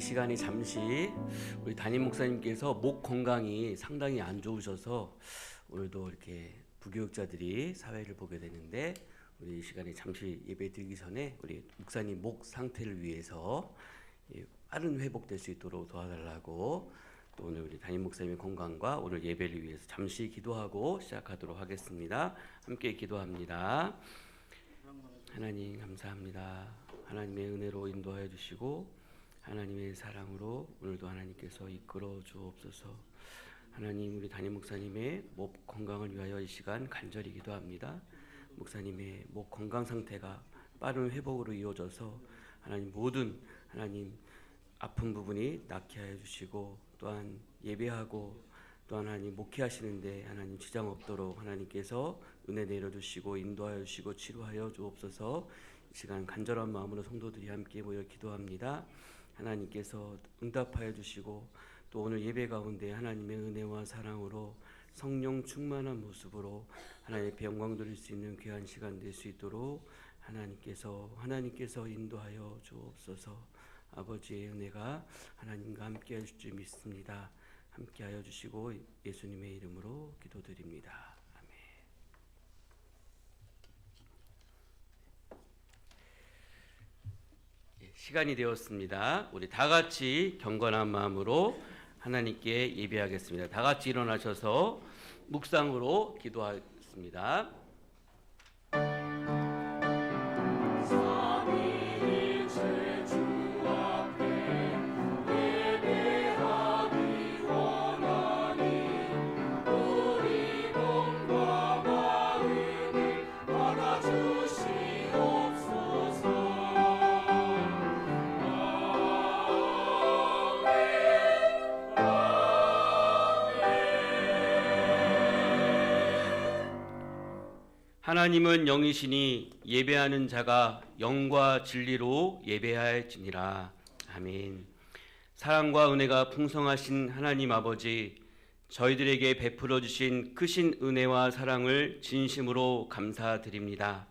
시간에 잠시 우리 담임 목사님께서 목 건강이 상당히 안 좋으셔서 오늘도 이렇게 부교육자들이 사회를 보게 되는데, 우리 이 시간에 잠시 예배 드리기 전에 우리 목사님 목 상태를 위해서 빠른 회복될 수 있도록 도와달라고, 또 오늘 우리 담임 목사님의 건강과 오늘 예배를 위해서 잠시 기도하고 시작하도록 하겠습니다. 함께 기도합니다. 하나님 감사합니다. 하나님의 은혜로 인도하여 주시고 하나님의 사랑으로 오늘도 하나님께서 이끌어 주옵소서. 하나님, 우리 담임 목사님의 목 건강을 위하여 이 시간 간절히 기도합니다. 목사님의 목 건강 상태가 빠른 회복으로 이루어져서 하나님 모든 하나님 아픈 부분이 낫게 하여 주시고, 또한 예배하고 또한 하나님 목회하시는데 하나님 지장 없도록 하나님께서 은혜 내려주시고 인도하여 주시고 치료하여 주옵소서. 이 시간 간절한 마음으로 성도들이 함께 모여 기도합니다. 하나님께서 응답하여 주시고, 또 오늘 예배 가운데 하나님의 은혜와 사랑으로 성령 충만한 모습으로 하나님의 영광 돌릴 수 있는 귀한 시간 될 수 있도록 하나님께서 인도하여 주옵소서. 아버지의 은혜가 하나님과 함께 하실 줄 믿습니다. 함께 하여 주시고 예수님의 이름으로 기도드립니다. 아멘. 시간이 되었습니다. 우리 다 같이 경건한 마음으로 하나님께 예배하겠습니다. 다 같이 일어나셔서 묵상으로 기도하겠습니다. 하나님은 영이시니 예배하는 자가 영과 진리로 예배할지니라. 아멘. 사랑과 은혜가 풍성하신 하나님 아버지, 저희들에게 베풀어 주신 크신 은혜와 사랑을 진심으로 감사드립니다.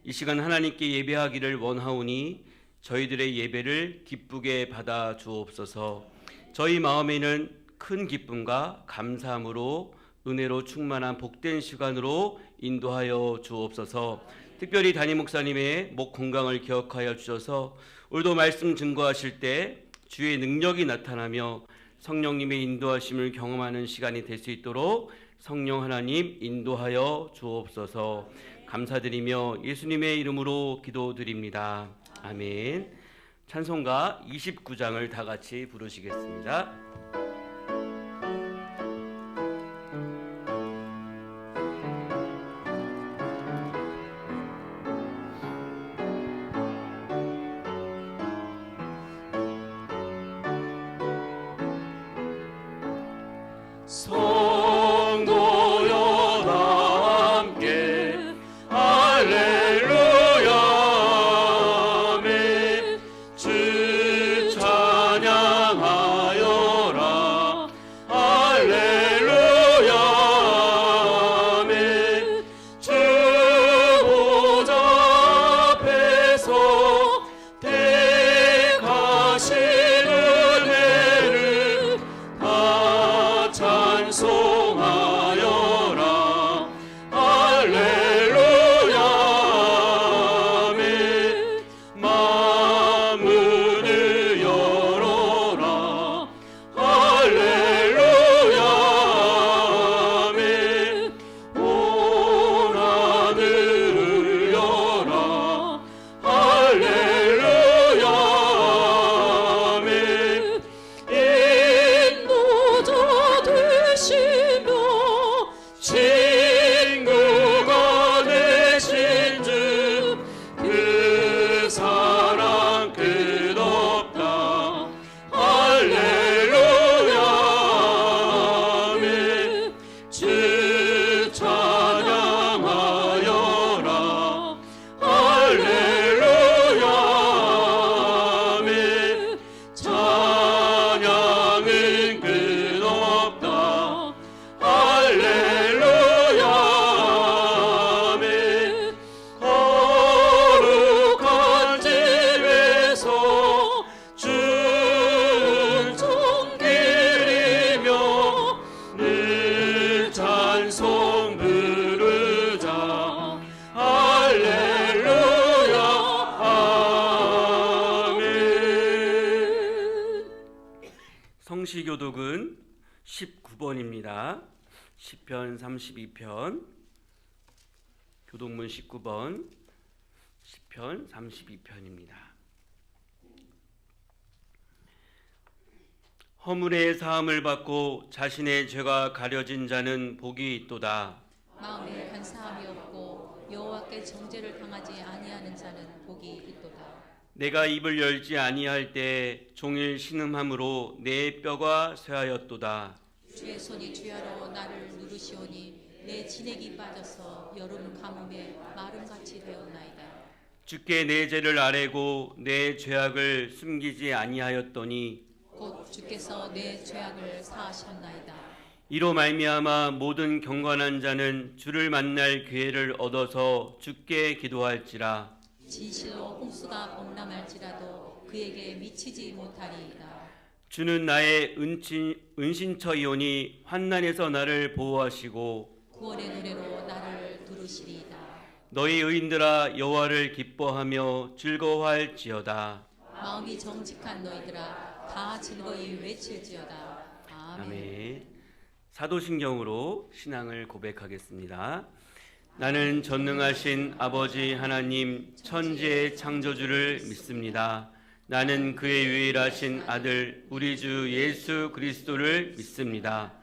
이 시간 하나님께 예배하기를 원하오니 저희들의 예배를 기쁘게 받아 주옵소서. 저희 마음에는 큰 기쁨과 감사함으로 은혜로 충만한 복된 시간으로 인도하여 주옵소서. 특별히 담임 목사님의 목 건강을 기억하여 주셔서 오늘도 말씀 증거하실 때 주의 능력이 나타나며 성령님의 인도하심을 경험하는 시간이 될 수 있도록 성령 하나님 인도하여 주옵소서. 감사드리며 예수님의 이름으로 기도드립니다. 아멘. 찬송가 29장을 다 같이 부르시겠습니다. 교독은 19번입니다. 시편 32편, 교독문 19번, 시편 32편입니다. 허물의 사함을 받고 자신의 죄가 가려진 자는 복이 있도다. 마음에 간사함이 없고 여호와께 정죄를 당하지 아니하는 자는 복이 있도다. 내가 입을 열지 아니할 때 종일 신음함으로 내 뼈가 쇠하였도다. 주의 손이 주야로 나를 누르시오니 내 진액이 빠져서 여름 가뭄에 마름같이 되었나이다. 주께 내 죄를 아뢰고 내 죄악을 숨기지 아니하였더니 곧 주께서 내 죄악을 사하셨나이다. 이로 말미암아 모든 경건한 자는 주를 만날 기회를 얻어서 주께 기도할지라. 진실로 홍수가 범람할지라도 그에게 미치지 못하리이다. 주는 나의 은신처이오니 환난에서 나를 보호하시고 구원의 노래로 나를 두르시리이다. 너희 의인들아 여호와를 기뻐하며 즐거워할지어다. 마음이 정직한 너희들아 다 즐거이 외칠지어다. 아멘. 아멘. 사도신경으로 신앙을 고백하겠습니다. 나는 전능하신 아버지 하나님 천지의 창조주를 믿습니다. 나는 그의 유일하신 아들 우리 주 예수 그리스도를 믿습니다.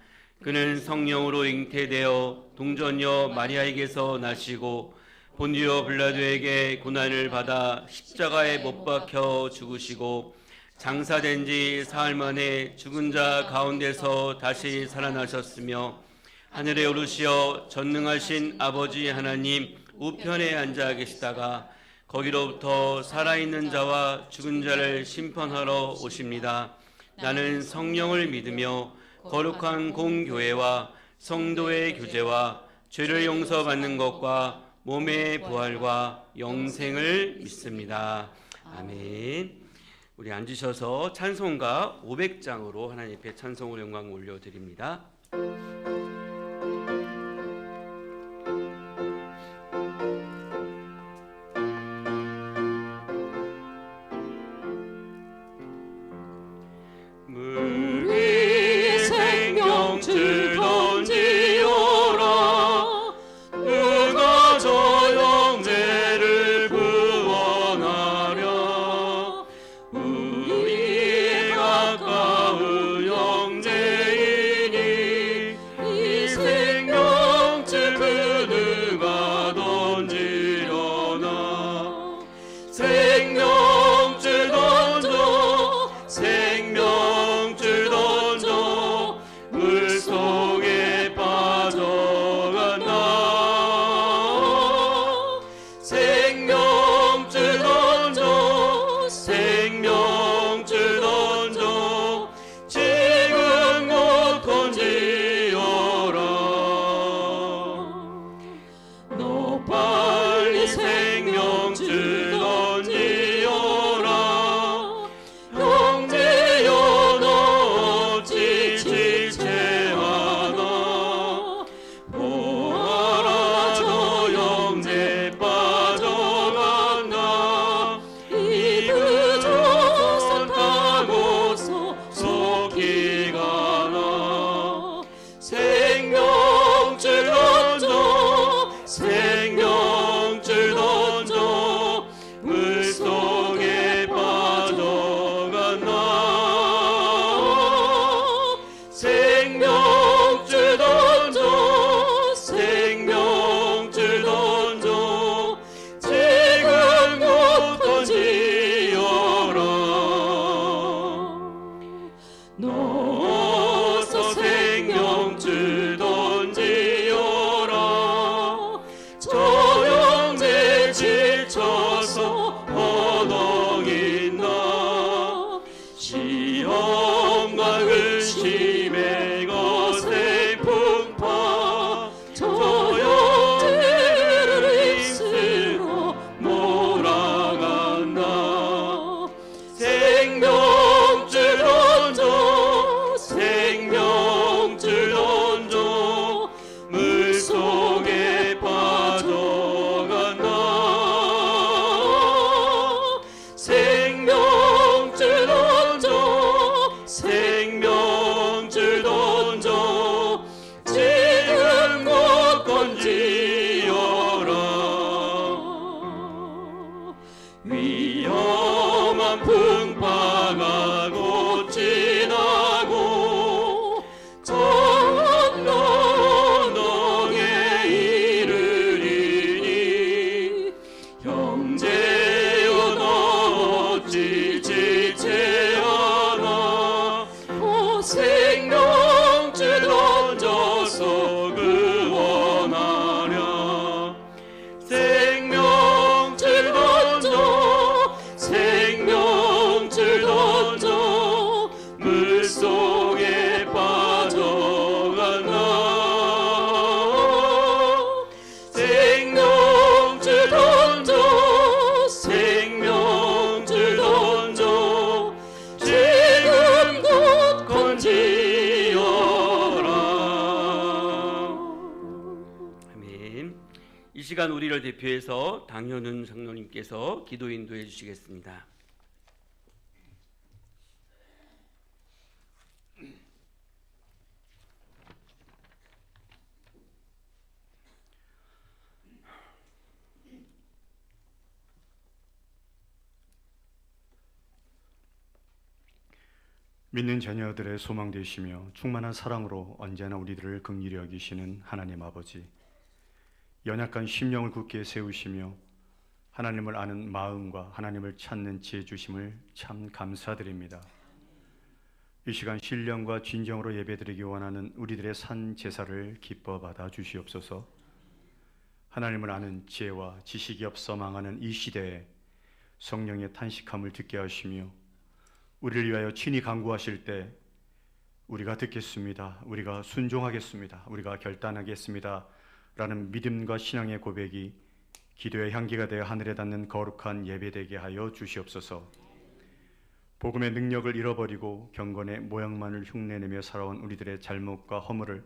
그는 성령으로 잉태되어 동정녀 마리아에게서 나시고 본디오 빌라도에게 고난을 받아 십자가에 못 박혀 죽으시고 장사된 지 사흘 만에 죽은 자 가운데서 다시 살아나셨으며 하늘에 오르시어 전능하신 아버지 하나님 우편에 앉아 계시다가 거기로부터 살아있는 자와 죽은 자를 심판하러 오십니다. 나는 성령을 믿으며 거룩한 공교회와 성도의 교제와 죄를 용서받는 것과 몸의 부활과 영생을 믿습니다. 아멘. 우리 앉으셔서 찬송가 500장으로 하나님 앞에 찬송으로 영광 올려드립니다. 우리 생명 주던지어라 누가 저 영재를 구원하랴. 우리 가까운 영재이니 이 시간 우리를 대표해서 당현은 장로님께서 기도 인도해 주시겠습니다. 믿는 자녀들의 소망 되시며 충만한 사랑으로 언제나 우리들을 긍휼히 여기시는 하나님 아버지, 연약한 심령을 굳게 세우시며 하나님을 아는 마음과 하나님을 찾는 지혜 주심을 참 감사드립니다. 이 시간 신령과 진정으로 예배드리기 원하는 우리들의 산 제사를 기뻐 받아 주시옵소서. 하나님을 아는 지혜와 지식이 없어 망하는 이 시대에 성령의 탄식함을 듣게 하시며 우리를 위하여 친히 간구하실 때 우리가 듣겠습니다, 우리가 순종하겠습니다, 우리가 결단하겠습니다 라는 믿음과 신앙의 고백이 기도의 향기가 되어 하늘에 닿는 거룩한 예배되게 하여 주시옵소서. 복음의 능력을 잃어버리고 경건의 모양만을 흉내내며 살아온 우리들의 잘못과 허물을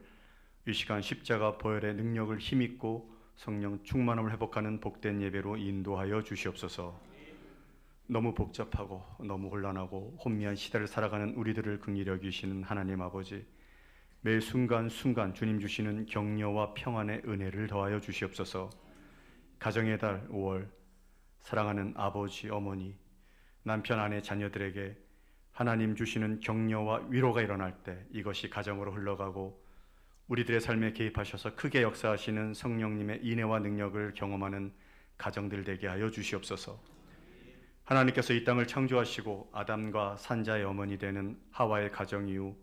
이 시간 십자가 보혈의 능력을 힘입고 성령 충만함을 회복하는 복된 예배로 인도하여 주시옵소서. 너무 복잡하고 너무 혼란하고 혼미한 시대를 살아가는 우리들을 긍휼히 여기시는 하나님 아버지, 매 순간순간 주님 주시는 격려와 평안의 은혜를 더하여 주시옵소서. 가정의 달 5월, 사랑하는 아버지, 어머니, 남편, 아내, 자녀들에게 하나님 주시는 격려와 위로가 일어날 때 이것이 가정으로 흘러가고 우리들의 삶에 개입하셔서 크게 역사하시는 성령님의 인애와 능력을 경험하는 가정들 되게 하여 주시옵소서. 하나님께서 이 땅을 창조하시고 아담과 산자의 어머니 되는 하와의 가정 이후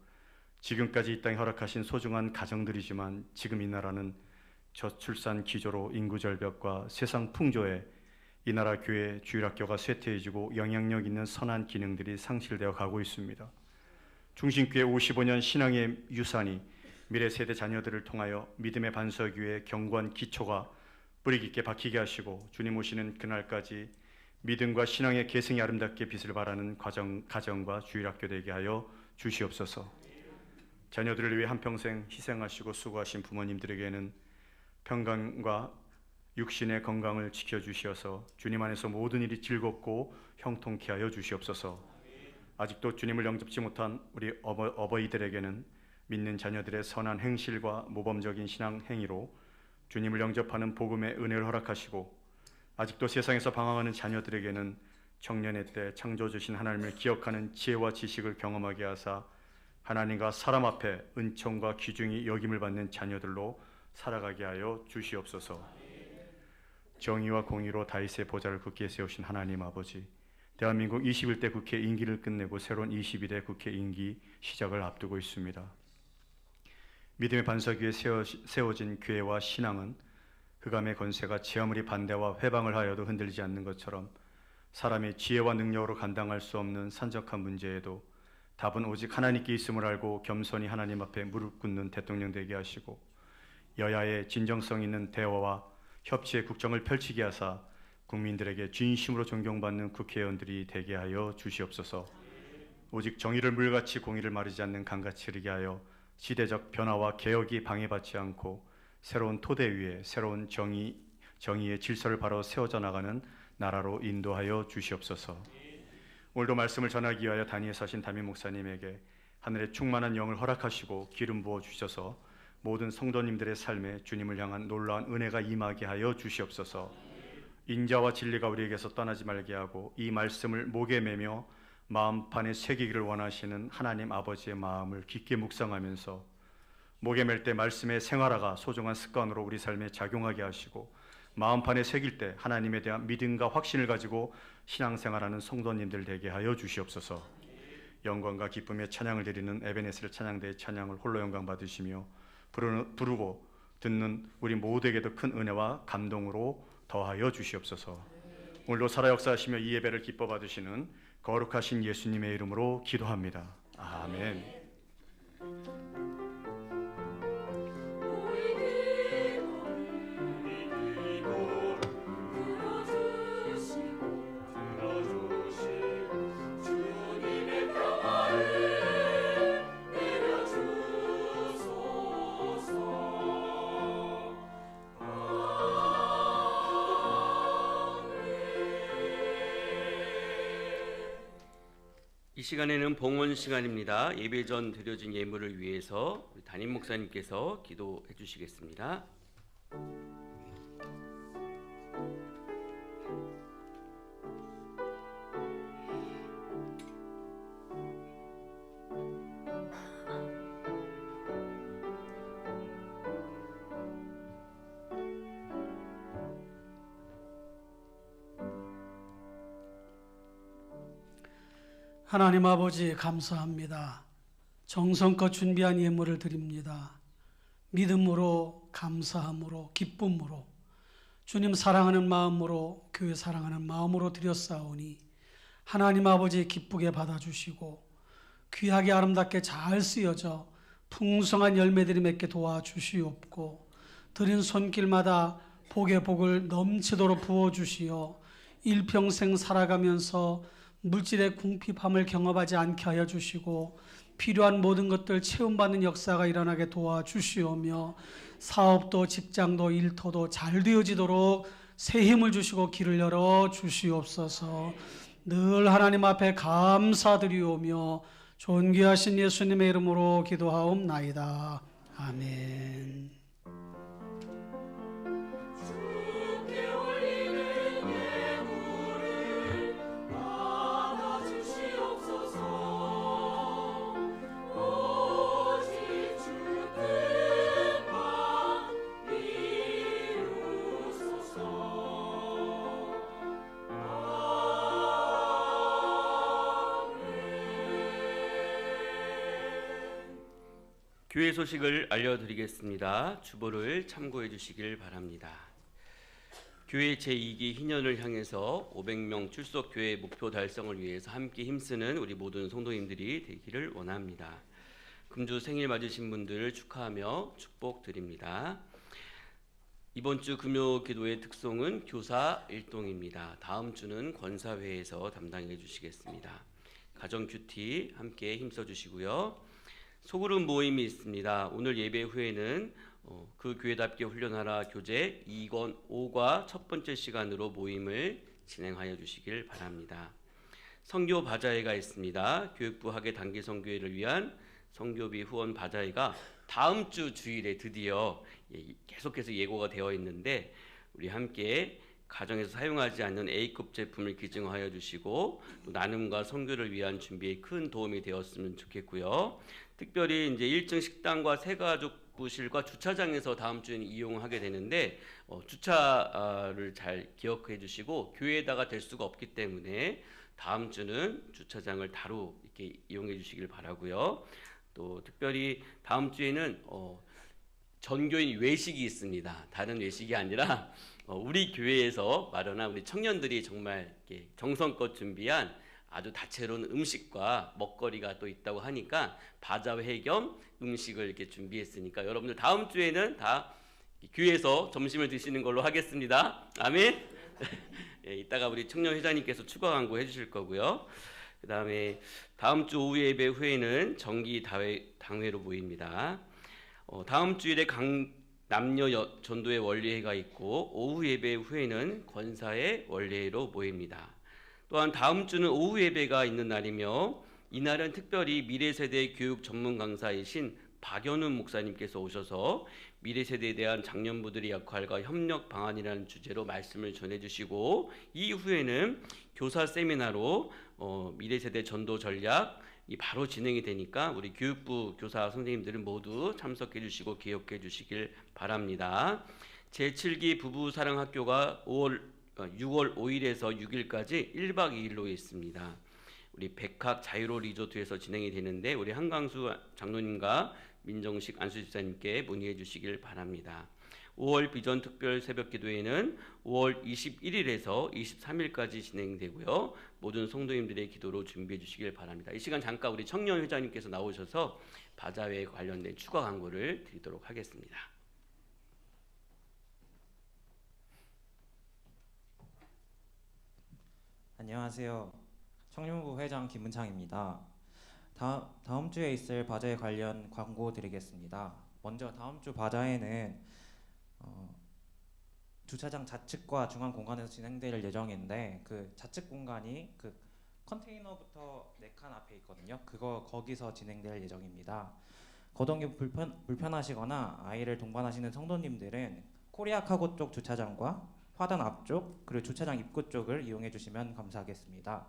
지금까지 이 땅에 허락하신 소중한 가정들이지만 지금 이 나라는 저출산 기조로 인구 절벽과 세상 풍조에 이 나라 교회 주일학교가 쇠퇴해지고 영향력 있는 선한 기능들이 상실되어 가고 있습니다. 중심교회 55년 신앙의 유산이 미래 세대 자녀들을 통하여 믿음의 반석 위에 견고한 기초가 뿌리 깊게 박히게 하시고 주님 오시는 그날까지 믿음과 신앙의 계승이 아름답게 빛을 발하는 가정과 주일학교 되게 하여 주시옵소서. 자녀들을 위해 한평생 희생하시고 수고하신 부모님들에게는 평강과 육신의 건강을 지켜주시어서 주님 안에서 모든 일이 즐겁고 형통케 하여 주시옵소서. 아직도 주님을 영접지 못한 우리 어버이들에게는 믿는 자녀들의 선한 행실과 모범적인 신앙 행위로 주님을 영접하는 복음의 은혜를 허락하시고 아직도 세상에서 방황하는 자녀들에게는 청년의 때 창조주신 하나님을 기억하는 지혜와 지식을 경험하게 하사 하나님과 사람 앞에 은총과 귀중히 여김을 받는 자녀들로 살아가게 하여 주시옵소서. 정의와 공의로 다윗의 보좌를 굳게 세우신 하나님 아버지, 대한민국 21대 국회 임기를 끝내고 새로운 22대 국회 임기 시작을 앞두고 있습니다. 믿음의 반석 위에 세워진 교회와 신앙은 흑암의 권세가 지 아무리 반대와 회방을 하여도 흔들리지 않는 것처럼 사람의 지혜와 능력으로 감당할 수 없는 산적한 문제에도 답은 오직 하나님께 있음을 알고 겸손히 하나님 앞에 무릎 꿇는 대통령 되게 하시고 여야의 진정성 있는 대화와 협치의 국정을 펼치게 하사 국민들에게 진심으로 존경받는 국회의원들이 되게 하여 주시옵소서. 오직 정의를 물같이 공의를 마르지 않는 강같이 흐르게 하여 시대적 변화와 개혁이 방해받지 않고 새로운 토대 위에 새로운 정의의 질서를 바로 세워져 나가는 나라로 인도하여 주시옵소서. 오늘도 말씀을 전하기 위하여 단위에 서신 담임 목사님에게 하늘의 충만한 영을 허락하시고 기름 부어 주셔서 모든 성도님들의 삶에 주님을 향한 놀라운 은혜가 임하게 하여 주시옵소서. 인자와 진리가 우리에게서 떠나지 말게 하고 이 말씀을 목에 매며 마음판에 새기기를 원하시는 하나님 아버지의 마음을 깊게 묵상하면서 목에 맬 때 말씀의 생활화가 소중한 습관으로 우리 삶에 작용하게 하시고 마음판에 새길 때 하나님에 대한 믿음과 확신을 가지고 신앙생활하는 성도님들 되게 하여 주시옵소서. 영광과 기쁨의 찬양을 드리는 에베네셀 찬양대의 찬양을 홀로 영광 받으시며 부르고 듣는 우리 모두에게도 큰 은혜와 감동으로 더하여 주시옵소서. 오늘도 살아 역사하시며 이 예배를 기뻐 받으시는 거룩하신 예수님의 이름으로 기도합니다. 아멘. 이 시간에는 봉헌 시간입니다. 예배 전 드려진 예물을 위해서 우리 담임 목사님께서 기도해 주시겠습니다. 하나님 아버지 감사합니다. 정성껏 준비한 예물을 드립니다. 믿음으로, 감사함으로, 기쁨으로, 주님 사랑하는 마음으로, 교회 사랑하는 마음으로 드렸사오니 하나님 아버지 기쁘게 받아주시고 귀하게 아름답게 잘 쓰여져 풍성한 열매들이 맺게 도와주시옵고 드린 손길마다 복의 복을 넘치도록 부어주시어 일평생 살아가면서 물질의 궁핍함을 경험하지 않게 하여 주시고 필요한 모든 것들 채움받는 역사가 일어나게 도와주시오며 사업도 직장도 일터도 잘 되어지도록 새 힘을 주시고 길을 열어 주시옵소서. 늘 하나님 앞에 감사드리오며 존귀하신 예수님의 이름으로 기도하옵나이다. 아멘. 교회 소식을 알려드리겠습니다. 주보를 참고해 주시길 바랍니다. 교회 제2기 희년을 향해서 500명 출석 교회 목표 달성을 위해서 함께 힘쓰는 우리 모든 성도님들이 되기를 원합니다. 금주 생일 맞으신 분들을 축하하며 축복드립니다. 이번 주 금요 기도의 특송은 교사 일동입니다. 다음 주는 권사회에서 담당해 주시겠습니다. 가정 큐티 함께 힘써 주시고요. 소그룹 모임이 있습니다. 오늘 예배 후에는 그 교회답게 훈련하라 교재 2권 5과 첫 번째 시간으로 모임을 진행하여 주시길 바랍니다. 선교 바자회가 있습니다. 교육부 학예 단기 선교회를 위한 선교비 후원 바자회가 다음 주 주일에 드디어 계속해서 예고가 되어 있는데 우리 함께 가정에서 사용하지 않는 A급 제품을 기증하여 주시고 또 나눔과 선교를 위한 준비에 큰 도움이 되었으면 좋겠고요. 특별히 이제 1층 식당과 새가족부실과 주차장에서 다음 주에는 이용하게 되는데 주차를 잘 기억해 주시고 교회에다가 댈 수가 없기 때문에 다음 주는 주차장을 따로 이렇게 이용해 주시길 바라고요. 또 특별히 다음 주에는 전교인 외식이 있습니다. 다른 외식이 아니라 우리 교회에서 마련한 우리 청년들이 정말 이렇게 정성껏 준비한 아주 다채로운 음식과 먹거리가 또 있다고 하니까 바자회 겸 음식을 이렇게 준비했으니까 여러분들 다음 주에는 다 교회에서 점심을 드시는 걸로 하겠습니다. 아멘. 예, 이따가 우리 청년 회장님께서 추가 광고 해주실 거고요. 그 다음에 다음 주 오후 예배 후에는 정기 당회로 모입니다. 다음 주일에 남녀 전도의 원리회가 있고 오후 예배 후에는 권사의 원리회로 모입니다. 또한 다음 주는 오후 예배가 있는 날이며 이날은 특별히 미래세대 교육 전문 강사이신 박연훈 목사님께서 오셔서 미래세대에 대한 장년부들의 역할과 협력 방안이라는 주제로 말씀을 전해주시고 이후에는 교사 세미나로 미래세대 전도 전략이 바로 진행이 되니까 우리 교육부 교사 선생님들은 모두 참석해 주시고 기억해 주시길 바랍니다. 제7기 부부사랑학교가 6월 5일에서 6일까지 1박 2일로 있습니다. 우리 백학 자유로 리조트에서 진행이 되는데 우리 한광수 장로님과 민정식 안수집사님께 문의해 주시길 바랍니다. 5월 비전 특별 새벽 기도회는 5월 21일에서 23일까지 진행되고요. 모든 성도님들의 기도로 준비해 주시길 바랍니다. 이 시간 잠깐 우리 청년 회장님께서 나오셔서 바자회에 관련된 추가 광고를 드리도록 하겠습니다. 안녕하세요. 청년부 회장 김문창입니다. 다음 주에 있을 바자회 관련 광고 드리겠습니다. 먼저 다음 주 바자회는 주차장 좌측과 중앙 공간에서 진행될 예정인데 그 좌측 공간이 그 컨테이너부터 4칸 앞에 있거든요. 거기서 진행될 예정입니다. 거동이 불편하시거나 아이를 동반하시는 성도님들은 코리아 카고 쪽 주차장과 화단 앞쪽 그리고 주차장 입구 쪽을 이용해 주시면 감사하겠습니다.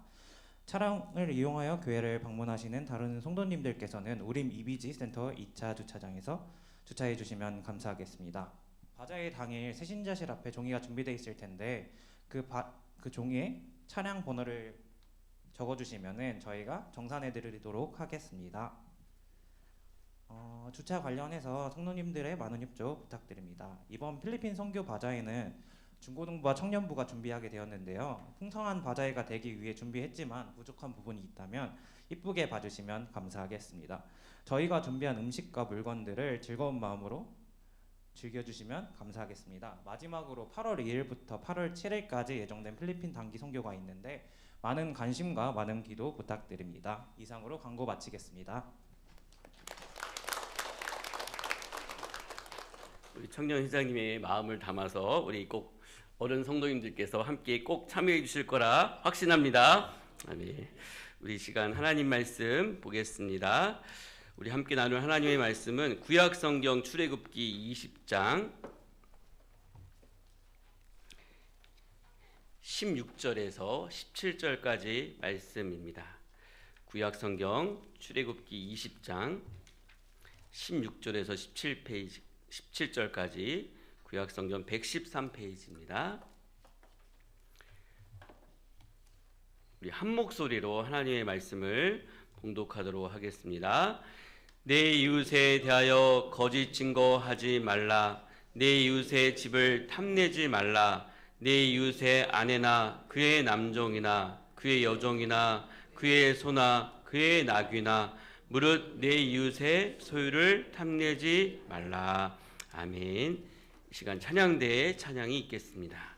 차량을 이용하여 교회를 방문하시는 다른 성도님들께서는 우림 이비지 센터 2차 주차장에서 주차해 주시면 감사하겠습니다. 바자회 당일 세신자실 앞에 종이가 준비되어 있을 텐데 그 종이에 차량 번호를 적어주시면은 저희가 정산해 드리도록 하겠습니다. 주차 관련해서 성도님들의 많은 협조 부탁드립니다. 이번 필리핀 선교 바자회는 중고등부와 청년부가 준비하게 되었는데요. 풍성한 바자회가 되기 위해 준비했지만 부족한 부분이 있다면 이쁘게 봐주시면 감사하겠습니다. 저희가 준비한 음식과 물건들을 즐거운 마음으로 즐겨주시면 감사하겠습니다. 마지막으로 8월 2일부터 8월 7일까지 예정된 필리핀 단기 선교가 있는데 많은 관심과 많은 기도 부탁드립니다. 이상으로 광고 마치겠습니다. 우리 청년 회장님의 마음을 담아서 우리 꼭 어른 성도님들께서 함께 꼭 참여해 주실 거라 확신합니다. 아멘. 우리 시간 하나님 말씀 보겠습니다. 우리 함께 나눌 하나님의 말씀은 구약 성경 출애굽기 20장 16절에서 17절까지 말씀입니다. 구약 성경 출애굽기 20장 16절에서 17절까지 구약 성경 113페이지입니다. 우리 한 목소리로 하나님의 말씀을 봉독하도록 하겠습니다. 내 이웃에 대하여 거짓 증거하지 말라. 내 이웃의 집을 탐내지 말라. 내 이웃의 아내나 그의 남종이나 그의 여종이나 그의 소나 그의 나귀나 무릇 내 이웃의 소유를 탐내지 말라. 아멘. 이 시간 찬양대에 찬양이 있겠습니다.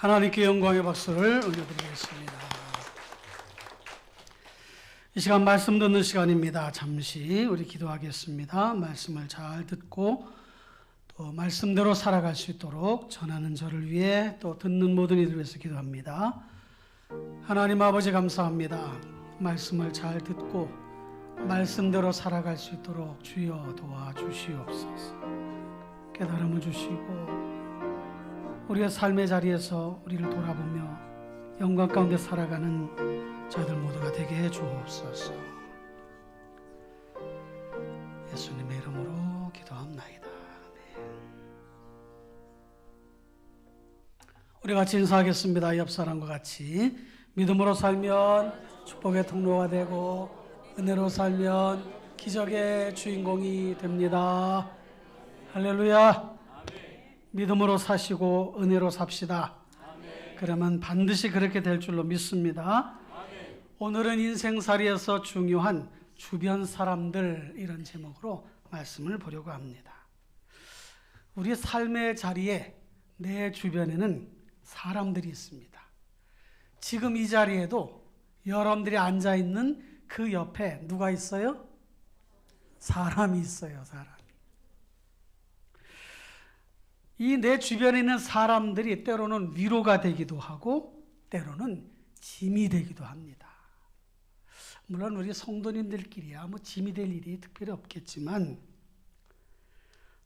하나님께 영광의 박수를 올려드리겠습니다. 이 시간 말씀 듣는 시간입니다. 잠시 우리 기도하겠습니다. 말씀을 잘 듣고 또 말씀대로 살아갈 수 있도록 전하는 저를 위해 또 듣는 모든 이들을 위해서 기도합니다. 하나님 아버지 감사합니다. 말씀을 잘 듣고 말씀대로 살아갈 수 있도록 주여 도와주시옵소서. 깨달음을 주시고 우리의 삶의 자리에서 우리를 돌아보며 영광 가운데 살아가는 저희들 모두가 되게 해 주옵소서. 예수님의 이름으로 기도합나이다. 아멘. 우리 같이 인사하겠습니다. 옆 사람과 같이. 믿음으로 살면 축복의 통로가 되고 은혜로 살면 기적의 주인공이 됩니다. 할렐루야. 믿음으로 사시고 은혜로 삽시다. 그러면 반드시 그렇게 될 줄로 믿습니다. 오늘은 인생살이에서 중요한 주변 사람들, 이런 제목으로 말씀을 보려고 합니다. 우리 삶의 자리에 내 주변에는 사람들이 있습니다. 지금 이 자리에도 여러분들이 앉아있는 그 옆에 누가 있어요? 사람이 있어요. 사람. 이 내 주변에 있는 사람들이 때로는 위로가 되기도 하고 때로는 짐이 되기도 합니다. 물론 우리 성도님들끼리야 뭐 짐이 될 일이 특별히 없겠지만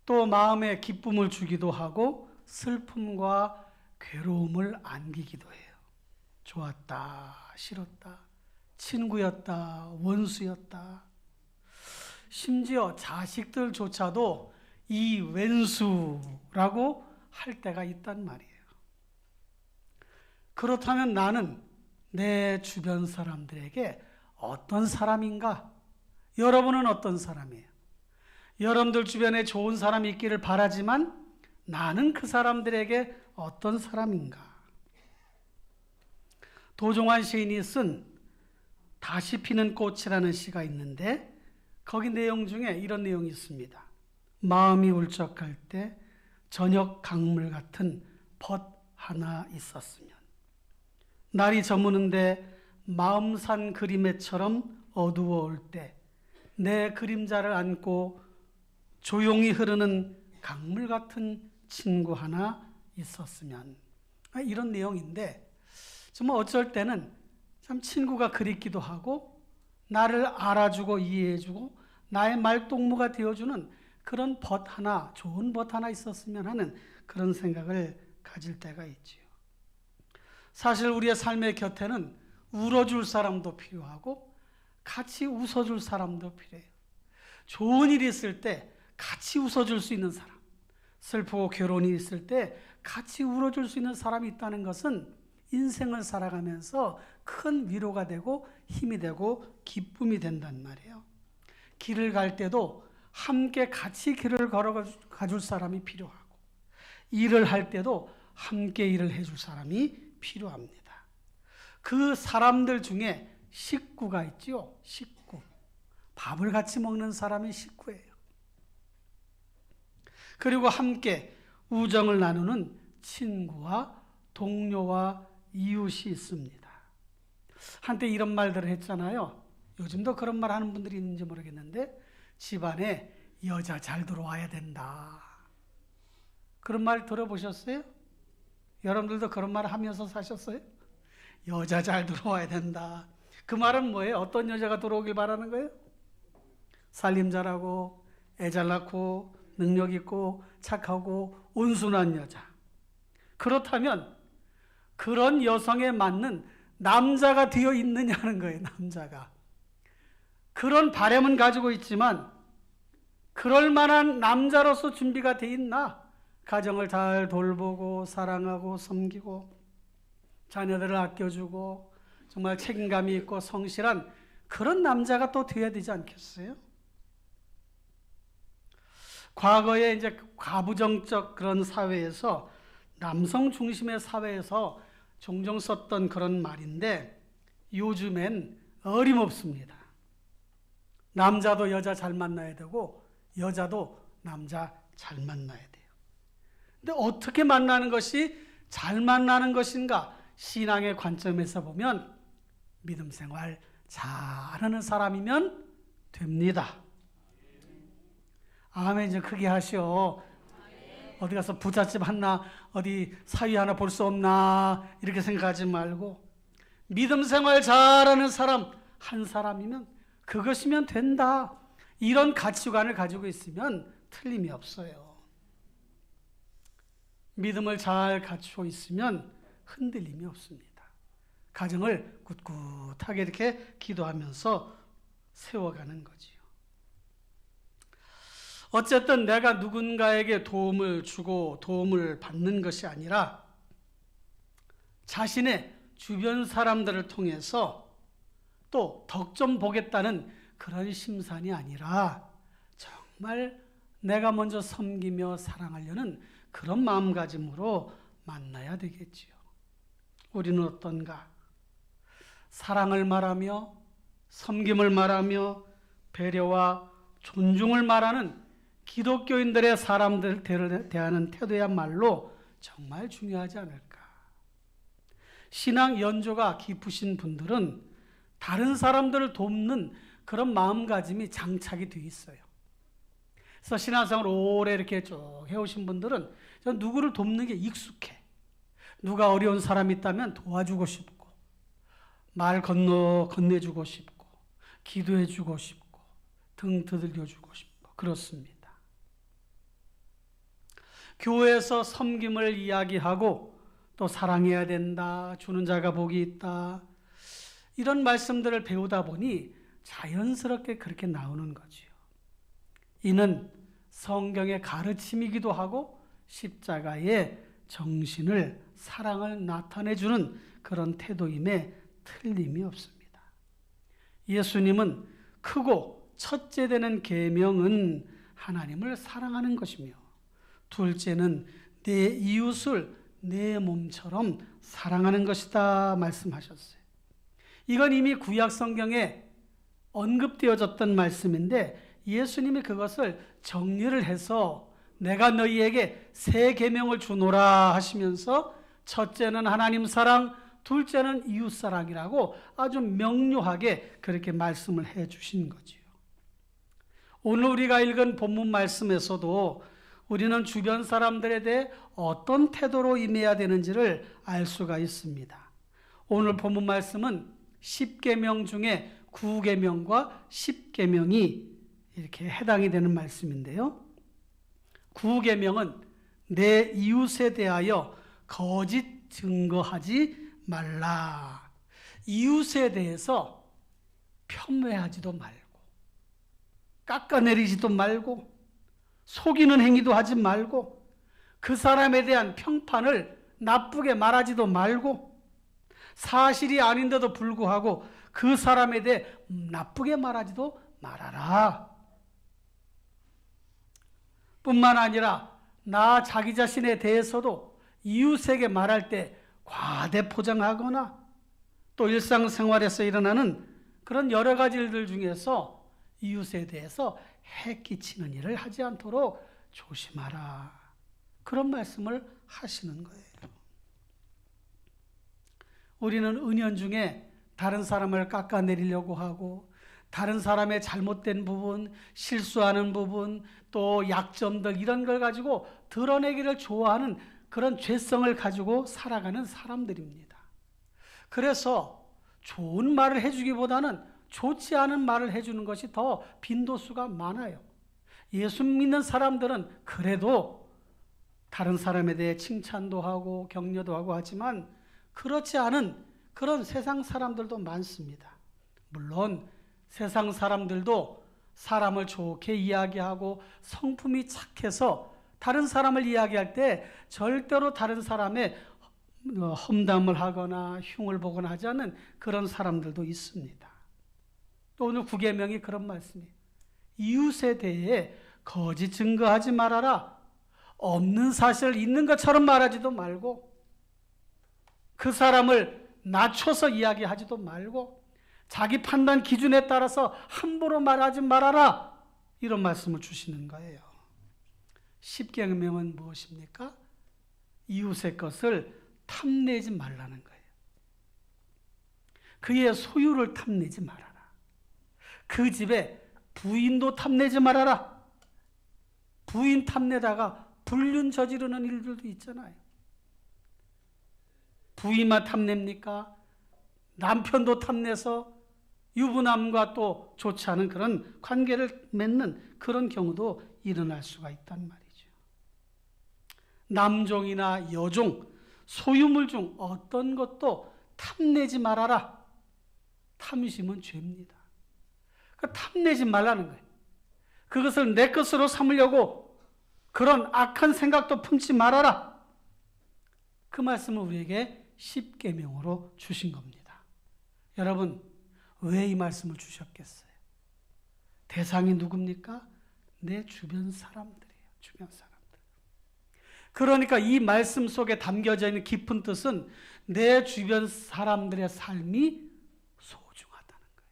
또 마음에 기쁨을 주기도 하고 슬픔과 괴로움을 안기기도 해요. 좋았다, 싫었다, 친구였다, 원수였다. 심지어 자식들조차도 이 왼수라고 할 때가 있단 말이에요. 그렇다면 나는 내 주변 사람들에게 어떤 사람인가? 여러분은 어떤 사람이에요? 여러분들 주변에 좋은 사람이 있기를 바라지만 나는 그 사람들에게 어떤 사람인가? 도종환 시인이 쓴 다시 피는 꽃이라는 시가 있는데 거기 내용 중에 이런 내용이 있습니다. 마음이 울적할 때 저녁 강물 같은 벗 하나 있었으면 날이 저무는데 마음산 그림에처럼 어두워올 때 내 그림자를 안고 조용히 흐르는 강물 같은 친구 하나 있었으면, 이런 내용인데 정말 어쩔 때는 참 친구가 그립기도 하고 나를 알아주고 이해해주고 나의 말동무가 되어주는 그런 벗 하나, 좋은 벗 하나 있었으면 하는 그런 생각을 가질 때가 있지요. 사실 우리의 삶의 곁에는 울어줄 사람도 필요하고 같이 웃어줄 사람도 필요해요. 좋은 일이 있을 때 같이 웃어줄 수 있는 사람, 슬프고 괴로운 일이 있을 때 같이 울어줄 수 있는 사람이 있다는 것은 인생을 살아가면서 큰 위로가 되고 힘이 되고 기쁨이 된단 말이에요. 길을 갈 때도 함께 같이 길을 걸어가 줄 사람이 필요하고 일을 할 때도 함께 일을 해줄 사람이 필요합니다. 그 사람들 중에 식구가 있죠. 식구. 밥을 같이 먹는 사람이 식구예요. 그리고 함께 우정을 나누는 친구와 동료와 이웃이 있습니다. 한때 이런 말들을 했잖아요. 요즘도 그런 말 하는 분들이 있는지 모르겠는데 집안에 여자 잘 들어와야 된다. 그런 말 들어보셨어요? 여러분들도 그런 말 하면서 사셨어요? 여자 잘 들어와야 된다. 그 말은 뭐예요? 어떤 여자가 들어오길 바라는 거예요? 살림 잘하고 애 잘 낳고 능력 있고 착하고 온순한 여자. 그렇다면 그런 여성에 맞는 남자가 되어 있느냐는 거예요. 남자가. 그런 바람은 가지고 있지만 그럴 만한 남자로서 준비가 돼 있나? 가정을 잘 돌보고 사랑하고 섬기고 자녀들을 아껴주고 정말 책임감이 있고 성실한 그런 남자가 또 되어야 되지 않겠어요? 과거에 이제 가부정적 그런 사회에서 남성 중심의 사회에서 종종 썼던 그런 말인데 요즘엔 어림없습니다. 남자도 여자 잘 만나야 되고 여자도 남자 잘 만나야 돼요. 근데 어떻게 만나는 것이 잘 만나는 것인가? 신앙의 관점에서 보면 믿음 생활 잘하는 사람이면 됩니다. 아멘 좀 크게 하시오. 어디 가서 부잣집 하나, 어디 사위 하나 볼 수 없나 이렇게 생각하지 말고 믿음 생활 잘하는 사람 한 사람이면 그것이면 된다. 이런 가치관을 가지고 있으면 틀림이 없어요. 믿음을 잘 갖추고 있으면 흔들림이 없습니다. 가정을 꿋꿋하게 이렇게 기도하면서 세워가는 거지요. 어쨌든 내가 누군가에게 도움을 주고 도움을 받는 것이 아니라 자신의 주변 사람들을 통해서 또 덕 좀 보겠다는 그런 심산이 아니라 정말 내가 먼저 섬기며 사랑하려는 그런 마음가짐으로 만나야 되겠지요. 우리는 어떤가? 사랑을 말하며 섬김을 말하며 배려와 존중을 말하는 기독교인들의 사람들을 대하는 태도야말로 정말 중요하지 않을까. 신앙 연조가 깊으신 분들은 다른 사람들을 돕는 그런 마음가짐이 장착이 되어 있어요. 그래서 신앙생활 오래 이렇게 쭉 해오신 분들은 누구를 돕는 게 익숙해. 누가 어려운 사람이 있다면 도와주고 싶고 말 건네주고 싶고 기도해주고 싶고 등 두들겨주고 싶고 그렇습니다. 교회에서 섬김을 이야기하고 또 사랑해야 된다, 주는 자가 복이 있다, 이런 말씀들을 배우다 보니 자연스럽게 그렇게 나오는 거지요. 이는 성경의 가르침이기도 하고 십자가의 정신을, 사랑을 나타내주는 그런 태도임에 틀림이 없습니다. 예수님은 크고 첫째 되는 계명은 하나님을 사랑하는 것이며 둘째는 내 이웃을 내 몸처럼 사랑하는 것이다 말씀하셨어요. 이건 이미 구약 성경에 언급되어졌던 말씀인데 예수님이 그것을 정리를 해서 내가 너희에게 새 계명을 주노라 하시면서 첫째는 하나님 사랑, 둘째는 이웃 사랑이라고 아주 명료하게 그렇게 말씀을 해 주신 거지요. 오늘 우리가 읽은 본문 말씀에서도 우리는 주변 사람들에 대해 어떤 태도로 임해야 되는지를 알 수가 있습니다. 오늘 본문 말씀은 10계명 중에 9계명과 10계명이 이렇게 해당이 되는 말씀인데요. 9계명은 내 이웃에 대하여 거짓 증거하지 말라. 이웃에 대해서 폄훼하지도 말고 깎아내리지도 말고 속이는 행위도 하지 말고 그 사람에 대한 평판을 나쁘게 말하지도 말고 사실이 아닌데도 불구하고 그 사람에 대해 나쁘게 말하지도 말아라. 뿐만 아니라 자기 자신에 대해서도 이웃에게 말할 때 과대 포장하거나 또 일상생활에서 일어나는 그런 여러 가지 일들 중에서 이웃에 대해서 해 끼치는 일을 하지 않도록 조심하라. 그런 말씀을 하시는 거예요. 우리는 은연중에 다른 사람을 깎아내리려고 하고 다른 사람의 잘못된 부분, 실수하는 부분, 또 약점들 이런 걸 가지고 드러내기를 좋아하는 그런 죄성을 가지고 살아가는 사람들입니다. 그래서 좋은 말을 해주기보다는 좋지 않은 말을 해주는 것이 더 빈도수가 많아요. 예수 믿는 사람들은 그래도 다른 사람에 대해 칭찬도 하고 격려도 하고 하지만 그렇지 않은 그런 세상 사람들도 많습니다. 물론 세상 사람들도 사람을 좋게 이야기하고 성품이 착해서 다른 사람을 이야기할 때 절대로 다른 사람의 험담을 하거나 흉을 보거나 하지 않는 그런 사람들도 있습니다. 또 오늘 9계명이 그런 말씀이에요. 이웃에 대해 거짓 증거하지 말아라. 없는 사실을 있는 것처럼 말하지도 말고 그 사람을 낮춰서 이야기하지도 말고 자기 판단 기준에 따라서 함부로 말하지 말아라. 이런 말씀을 주시는 거예요. 10계명은 무엇입니까? 이웃의 것을 탐내지 말라는 거예요. 그의 소유를 탐내지 말아라. 그 집에 부인도 탐내지 말아라. 부인 탐내다가 불륜 저지르는 일들도 있잖아요. 부인만 탐냅니까? 남편도 탐내서 유부남과 또 좋지 않은 그런 관계를 맺는 그런 경우도 일어날 수가 있단 말이죠. 남종이나 여종, 소유물 중 어떤 것도 탐내지 말아라. 탐심은 죄입니다. 탐내지 말라는 거예요. 그것을 내 것으로 삼으려고 그런 악한 생각도 품지 말아라. 그 말씀을 우리에게 십계명으로 주신 겁니다. 여러분, 왜 이 말씀을 주셨겠어요? 대상이 누굽니까? 내 주변 사람들이에요. 주변 사람들. 그러니까 이 말씀 속에 담겨져 있는 깊은 뜻은 내 주변 사람들의 삶이 소중하다는 거예요.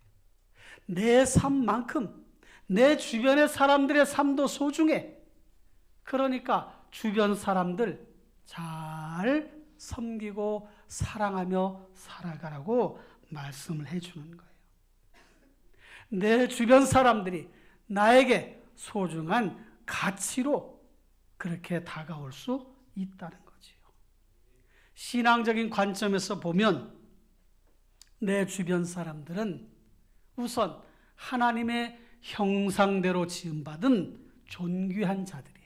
내 삶만큼 내 주변의 사람들의 삶도 소중해. 그러니까 주변 사람들 잘 섬기고 사랑하며 살아가라고 말씀을 해주는 거예요. 내 주변 사람들이 나에게 소중한 가치로 그렇게 다가올 수 있다는 거지요. 신앙적인 관점에서 보면 내 주변 사람들은 우선 하나님의 형상대로 지음받은 존귀한 자들이에요.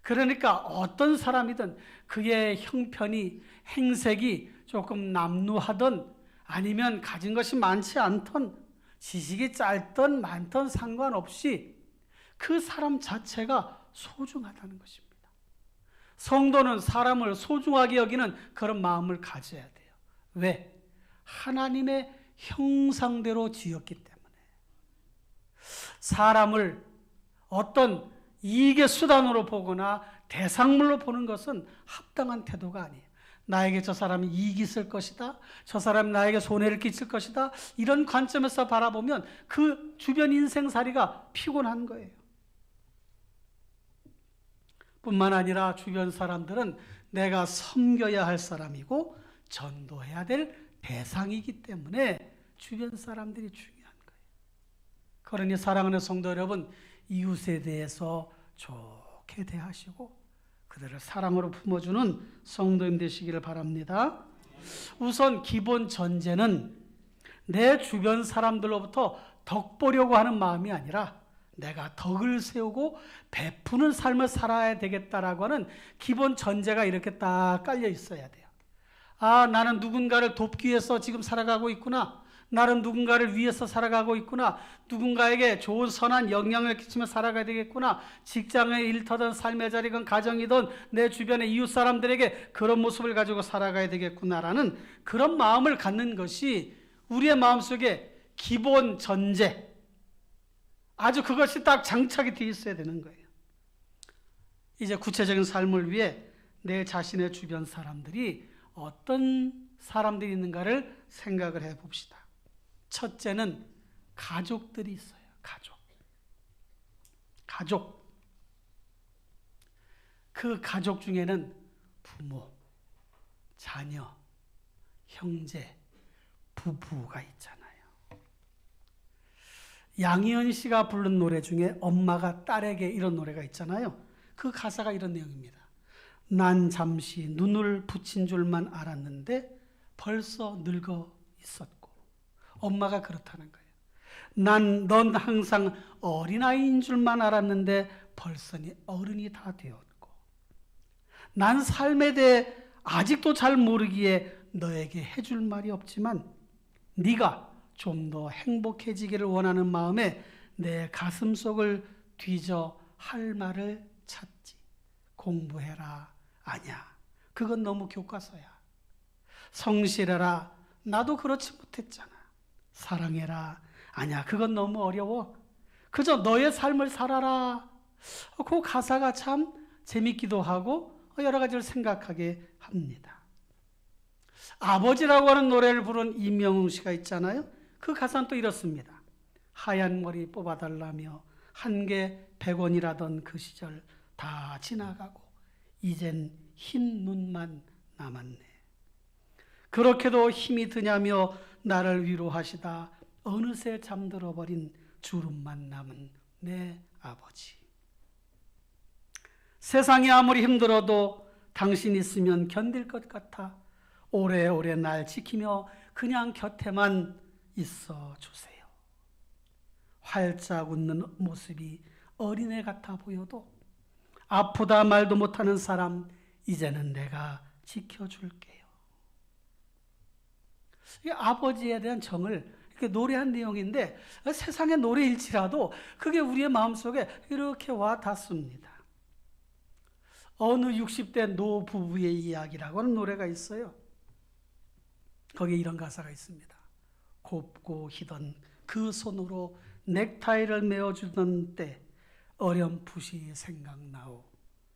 그러니까 어떤 사람이든 그의 형편이, 행색이 조금 남루하던 아니면 가진 것이 많지 않던, 지식이 짧던 많던 상관없이 그 사람 자체가 소중하다는 것입니다. 성도는 사람을 소중하게 여기는 그런 마음을 가져야 돼요. 왜? 하나님의 형상대로 지었기 때문에. 사람을 어떤 이익의 수단으로 보거나 대상물로 보는 것은 합당한 태도가 아니에요. 나에게 저 사람이 이익이 있을 것이다, 저 사람이 나에게 손해를 끼칠 것이다, 이런 관점에서 바라보면 그 주변 인생살이가 피곤한 거예요. 뿐만 아니라 주변 사람들은 내가 섬겨야 할 사람이고 전도해야 될 대상이기 때문에 주변 사람들이 중요한 거예요. 그러니 사랑하는 성도 여러분, 이웃에 대해서 좋게 대하시고 그들을 사랑으로 품어주는 성도님 되시기를 바랍니다. 우선 기본 전제는 내 주변 사람들로부터 덕 보려고 하는 마음이 아니라 내가 덕을 세우고 베푸는 삶을 살아야 되겠다라고 하는 기본 전제가 이렇게 딱 깔려 있어야 돼요. 아, 나는 누군가를 돕기 위해서 지금 살아가고 있구나. 나는 누군가를 위해서 살아가고 있구나. 누군가에게 좋은 선한 영향을 끼치며 살아가야 되겠구나. 직장에 일터든 삶의 자리든 가정이든 내 주변의 이웃 사람들에게 그런 모습을 가지고 살아가야 되겠구나라는 그런 마음을 갖는 것이 우리의 마음속에 기본 전제, 아주 그것이 딱 장착이 되어 있어야 되는 거예요. 이제 구체적인 삶을 위해 내 자신의 주변 사람들이 어떤 사람들이 있는가를 생각을 해봅시다. 첫째는 가족들이 있어요. 가족. 그 가족 중에는 부모, 자녀, 형제, 부부가 있잖아요. 양희은 씨가 부른 노래 중에 엄마가 딸에게 이런 노래가 있잖아요. 그 가사가 이런 내용입니다. 난 잠시 눈을 붙인 줄만 알았는데 벌써 늙어 있었고. 엄마가 그렇다는 거예요. 넌 항상 어린아이인 줄만 알았는데 벌써 어른이 다 되었고. 난 삶에 대해 아직도 잘 모르기에 너에게 해줄 말이 없지만 네가 좀 더 행복해지기를 원하는 마음에 내 가슴속을 뒤져 할 말을 찾지. 공부해라. 아니야. 그건 너무 교과서야. 성실해라. 나도 그렇지 못했잖아. 사랑해라. 아니야. 그건 너무 어려워. 그저 너의 삶을 살아라. 그 가사가 참 재밌기도 하고 여러 가지를 생각하게 합니다. 아버지라고 하는 노래를 부른 임영웅 씨가 있잖아요. 그 가사는 또 이렇습니다. 하얀 머리 뽑아달라며 한 개 100원이라던 그 시절 다 지나가고 이젠 흰 눈만 남았네. 그렇게도 힘이 드냐며 나를 위로하시다 어느새 잠들어 버린 주름만 남은 내 아버지. 세상이 아무리 힘들어도 당신 있으면 견딜 것 같아 오래오래 날 지키며 그냥 곁에만 있어 주세요. 활짝 웃는 모습이 어린애 같아 보여도 아프다 말도 못하는 사람 이제는 내가 지켜줄게요. 이 아버지에 대한 정을 이렇게 노래한 내용인데 세상의 노래일지라도 그게 우리의 마음속에 이렇게 와 닿습니다. 어느 60대 노부부의 이야기라고 하는 노래가 있어요. 거기에 이런 가사가 있습니다. 곱고 희던 그 손으로 넥타이를 메어주던 때 어렴풋이 생각나오.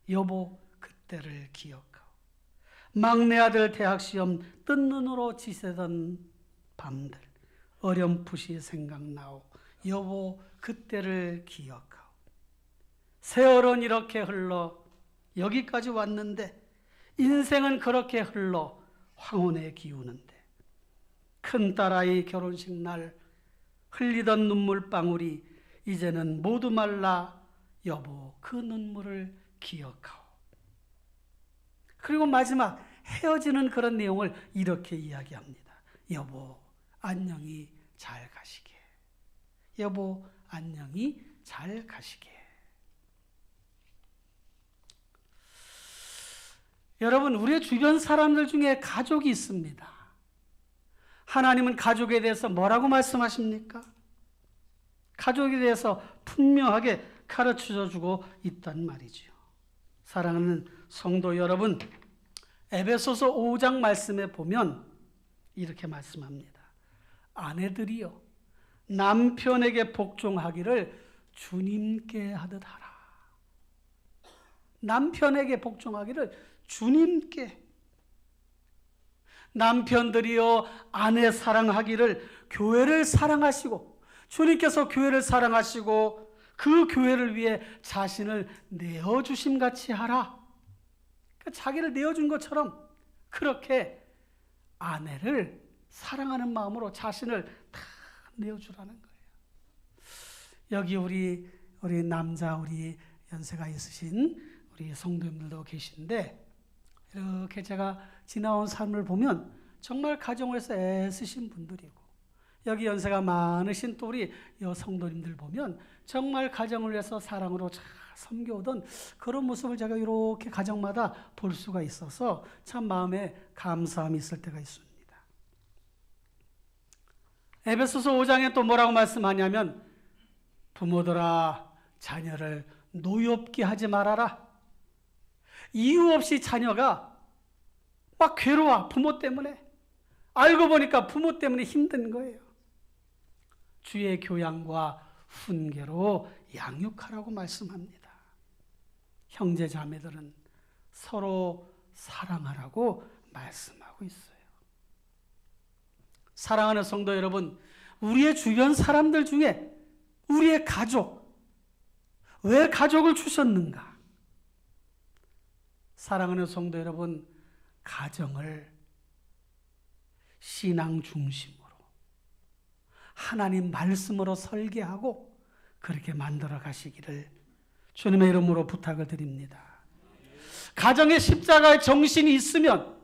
여보 그때를 기억하오. 막내 아들 대학시험 뜬 눈으로 지새던 밤들 어렴풋이 생각나오. 여보 그때를 기억하오. 세월은 이렇게 흘러 여기까지 왔는데 인생은 그렇게 흘러 황혼에 기우는데 큰딸아이 결혼식 날 흘리던 눈물방울이 이제는 모두 말라. 여보 그 눈물을 기억하오. 그리고 마지막 헤어지는 그런 내용을 이렇게 이야기합니다. 여보 안녕히 잘 가시게. 여보 안녕히 잘 가시게. 여러분 우리의 주변 사람들 중에 가족이 있습니다. 하나님은 가족에 대해서 뭐라고 말씀하십니까? 가족에 대해서 분명하게 가르쳐주고 있단 말이죠. 사랑하는 성도 여러분, 에베소서 5장 말씀에 보면 이렇게 말씀합니다. 아내들이여 남편에게 복종하기를 주님께 하듯 하라. 남편에게 복종하기를 주님께. 남편들이여 아내 사랑하기를 교회를 사랑하시고 주님께서 교회를 사랑하시고 그 교회를 위해 자신을 내어주심 같이 하라. 그러니까 자기를 내어준 것처럼 그렇게 아내를 사랑하는 마음으로 자신을 다 내어주라는 거예요. 여기 우리 남자 우리 연세가 있으신 우리 성도님들도 계신데 이렇게 제가 지나온 삶을 보면 정말 가정을 위해서 애쓰신 분들이고 여기 연세가 많으신 또 우리 여성도님들 보면 정말 가정을 위해서 사랑으로 잘 섬겨오던 그런 모습을 제가 이렇게 가정마다 볼 수가 있어서 참 마음에 감사함이 있을 때가 있습니다. 에베소서 5장에 또 뭐라고 말씀하냐면 부모들아 자녀를 노엽게 하지 말아라. 이유 없이 자녀가 막 괴로워 부모 때문에. 알고 보니까 부모 때문에 힘든 거예요. 주의 교양과 훈계로 양육하라고 말씀합니다. 형제 자매들은 서로 사랑하라고 말씀하고 있어요. 사랑하는 성도 여러분, 우리의 주변 사람들 중에 우리의 가족, 왜 가족을 주셨는가? 사랑하는 성도 여러분, 가정을 신앙 중심으로 하나님 말씀으로 설계하고 그렇게 만들어 가시기를 주님의 이름으로 부탁을 드립니다. 가정에 십자가의 정신이 있으면,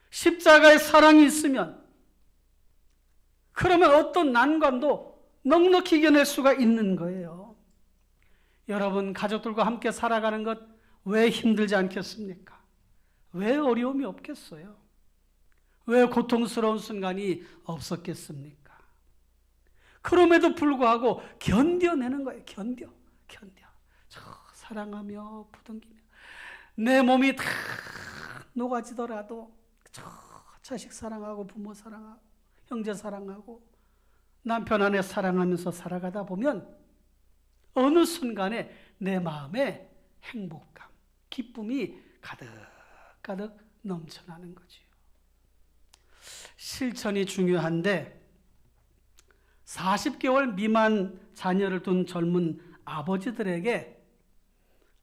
십자가의 사랑이 있으면 그러면 어떤 난관도 넉넉히 이겨낼 수가 있는 거예요. 여러분 가족들과 함께 살아가는 것 왜 힘들지 않겠습니까? 왜 어려움이 없겠어요? 왜 고통스러운 순간이 없었겠습니까? 그럼에도 불구하고 견뎌내는 거예요. 견뎌. 저 사랑하며 부둥키며 내 몸이 다 녹아지더라도 저 자식 사랑하고 부모 사랑하고 형제 사랑하고 남편 아내 사랑하면서 살아가다 보면 어느 순간에 내 마음에 행복감, 기쁨이 가득가득 넘쳐나는 거지요. 실천이 중요한데 40개월 미만 자녀를 둔 젊은 아버지들에게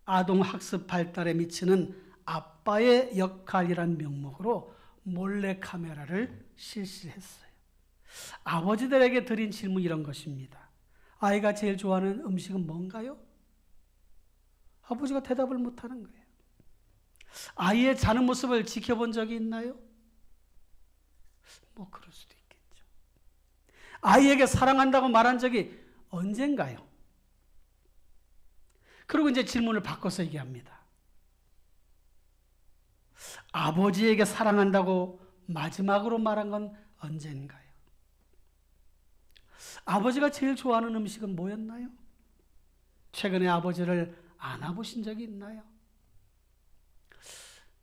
아동학습 발달에 미치는 아빠의 역할이란 명목으로 몰래 카메라를 실시했어요. 아버지들에게 드린 질문 이런 것입니다. 아이가 제일 좋아하는 음식은 뭔가요? 아버지가 대답을 못하는 거예요. 아이의 자는 모습을 지켜본 적이 있나요? 뭐 그럴 수도 있겠죠. 아이에게 사랑한다고 말한 적이 언젠가요? 그리고 이제 질문을 바꿔서 얘기합니다. 아버지에게 사랑한다고 마지막으로 말한 건 언젠가요? 아버지가 제일 좋아하는 음식은 뭐였나요? 최근에 아버지를 안아보신 적이 있나요?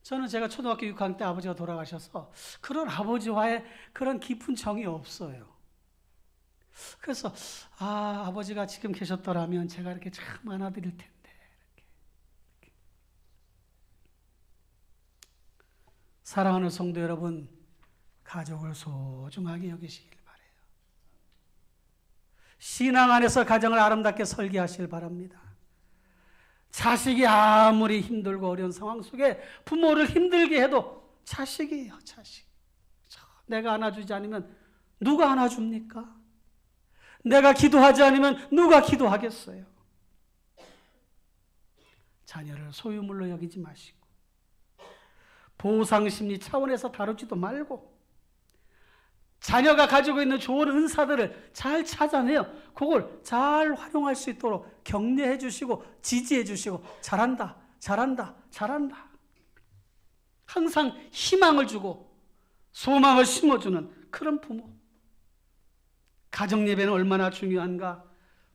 저는 제가 초등학교 6학년 때 아버지가 돌아가셔서 그런 아버지와의 그런 깊은 정이 없어요. 그래서 아버지가 지금 계셨더라면 제가 이렇게 참 안아드릴 텐데. 이렇게. 사랑하는 성도 여러분, 가족을 소중하게 여기시길 바라요. 신앙 안에서 가정을 아름답게 설계하시길 바랍니다. 자식이 아무리 힘들고 어려운 상황 속에 부모를 힘들게 해도 자식이에요, 자식. 내가 안아주지 않으면 누가 안아줍니까? 내가 기도하지 않으면 누가 기도하겠어요? 자녀를 소유물로 여기지 마시고 보상심리 차원에서 다루지도 말고 자녀가 가지고 있는 좋은 은사들을 잘 찾아내요. 그걸 잘 활용할 수 있도록 격려해 주시고 지지해 주시고 잘한다, 잘한다, 잘한다. 항상 희망을 주고 소망을 심어주는 그런 부모. 가정예배는 얼마나 중요한가?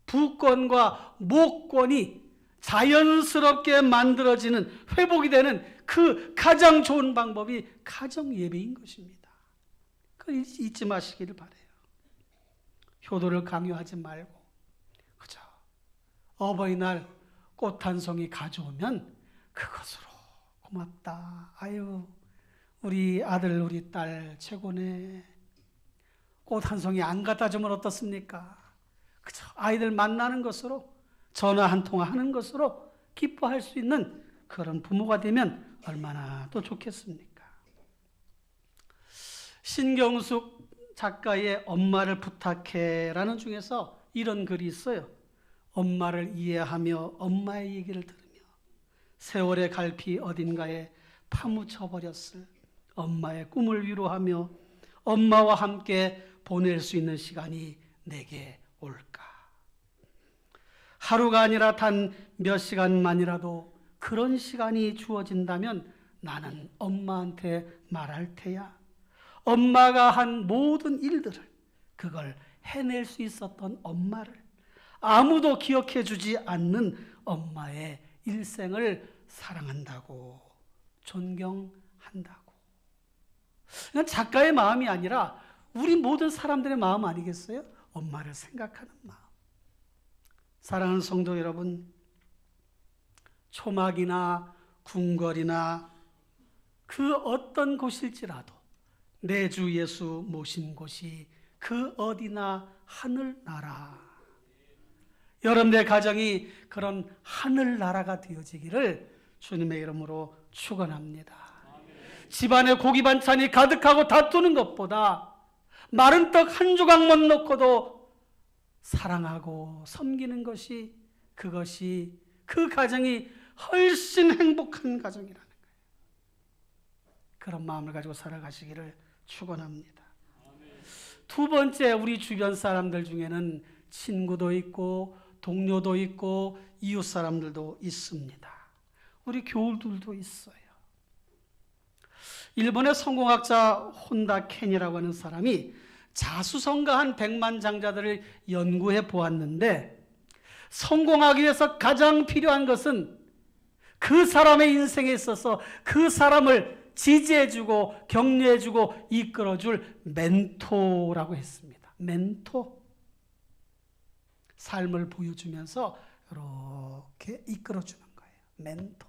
부권과 목권이 자연스럽게 만들어지는 회복이 되는 그 가장 좋은 방법이 가정예배인 것입니다. 그걸 잊지 마시기를 바라요. 효도를 강요하지 말고 그저 어버이날 꽃 한 송이 가져오면 그것으로 고맙다. 아유 우리 아들 우리 딸 최고네. 꽃 한 송이 안 갖다 주면 어떻습니까? 그저 아이들 만나는 것으로 전화 한 통화 하는 것으로 기뻐할 수 있는 그런 부모가 되면 얼마나 또 좋겠습니까? 신경숙 작가의 엄마를 부탁해라는 중에서 이런 글이 있어요. 엄마를 이해하며 엄마의 얘기를 들으며 세월의 갈피 어딘가에 파묻혀 버렸을 엄마의 꿈을 위로하며 엄마와 함께 보낼 수 있는 시간이 내게 올까? 하루가 아니라 단 몇 시간만이라도 그런 시간이 주어진다면 나는 엄마한테 말할 테야. 엄마가 한 모든 일들을 그걸 해낼 수 있었던 엄마를 아무도 기억해 주지 않는 엄마의 일생을 사랑한다고 존경한다고. 이건 작가의 마음이 아니라 우리 모든 사람들의 마음 아니겠어요? 엄마를 생각하는 마음. 사랑하는 성도 여러분, 초막이나 궁궐이나 그 어떤 곳일지라도 내 주 예수 모신 곳이 그 어디나 하늘나라. 여러분의 가정이 그런 하늘나라가 되어지기를 주님의 이름으로 축원합니다. 집안에 고기 반찬이 가득하고 다투는 것보다 마른 떡 한 조각만 놓고도 사랑하고 섬기는 것이 그것이 그 가정이 훨씬 행복한 가정이라는 거예요. 그런 마음을 가지고 살아가시기를 축원합니다. 두 번째, 우리 주변 사람들 중에는 친구도 있고 동료도 있고 이웃 사람들도 있습니다. 우리 교우들도 있어요. 일본의 성공학자 혼다 켄이라고 하는 사람이 자수성가한 백만장자들을 연구해 보았는데 성공하기 위해서 가장 필요한 것은 그 사람의 인생에 있어서 그 사람을 지지해주고 격려해주고 이끌어줄 멘토라고 했습니다. 멘토. 삶을 보여주면서 이렇게 이끌어주는 거예요. 멘토.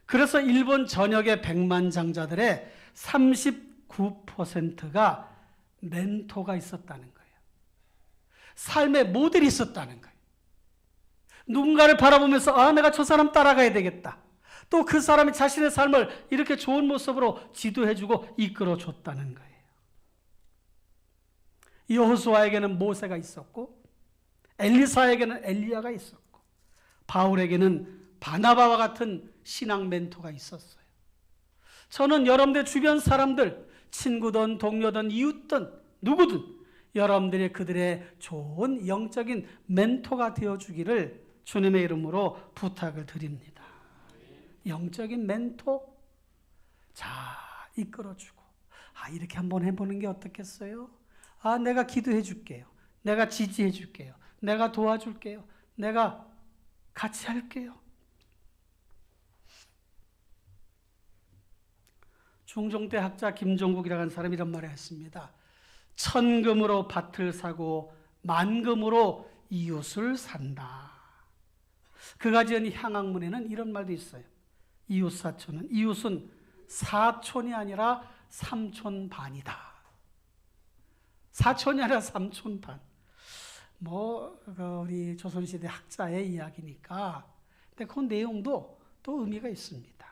그래서 일본 전역의 백만장자들의 39%가 멘토가 있었다는 거예요. 삶의 모델이 있었다는 거예요. 누군가를 바라보면서 아, 내가 저 사람 따라가야 되겠다. 또 그 사람이 자신의 삶을 이렇게 좋은 모습으로 지도해주고 이끌어줬다는 거예요. 여호수아에게는 모세가 있었고, 엘리사에게는 엘리야가 있었고, 바울에게는 바나바와 같은 신앙 멘토가 있었어요. 저는 여러분들 주변 사람들, 친구든 동료든 이웃든 누구든 여러분들이 그들의 좋은 영적인 멘토가 되어주기를 주님의 이름으로 부탁을 드립니다. 영적인 멘토, 자, 이끌어주고, 아, 이렇게 한번 해보는 게 어떻겠어요? 아, 내가 기도해 줄게요. 내가 지지해 줄게요. 내가 도와줄게요. 내가 같이 할게요. 중종대 학자 김종국이라는 사람이 이런 말을 했습니다. 천금으로 밭을 사고 만금으로 이웃을 산다. 그가 지은 향학문에는 이런 말도 있어요. 이웃은 사촌이 아니라 삼촌 반이다. 사촌이 아니라 삼촌 반. 우리 조선시대 학자의 이야기니까. 근데 그 내용도 또 의미가 있습니다.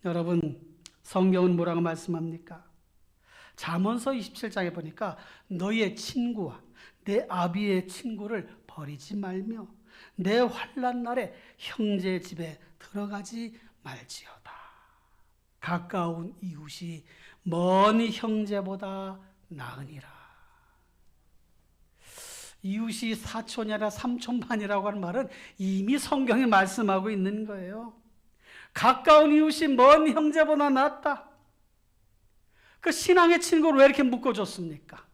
여러분, 성경은 뭐라고 말씀합니까? 잠언서 27장에 보니까 너의 친구와 내 아비의 친구를 버리지 말며 내 환난 날에 형제 집에 들어가지 말지어다. 가까운 이웃이 먼 형제보다 나으니라. 이웃이 사촌이 아니라 삼촌반이라고 하는 말은 이미 성경이 말씀하고 있는 거예요. 가까운 이웃이 먼 형제보다 낫다. 그 신앙의 친구를 왜 이렇게 묶어줬습니까?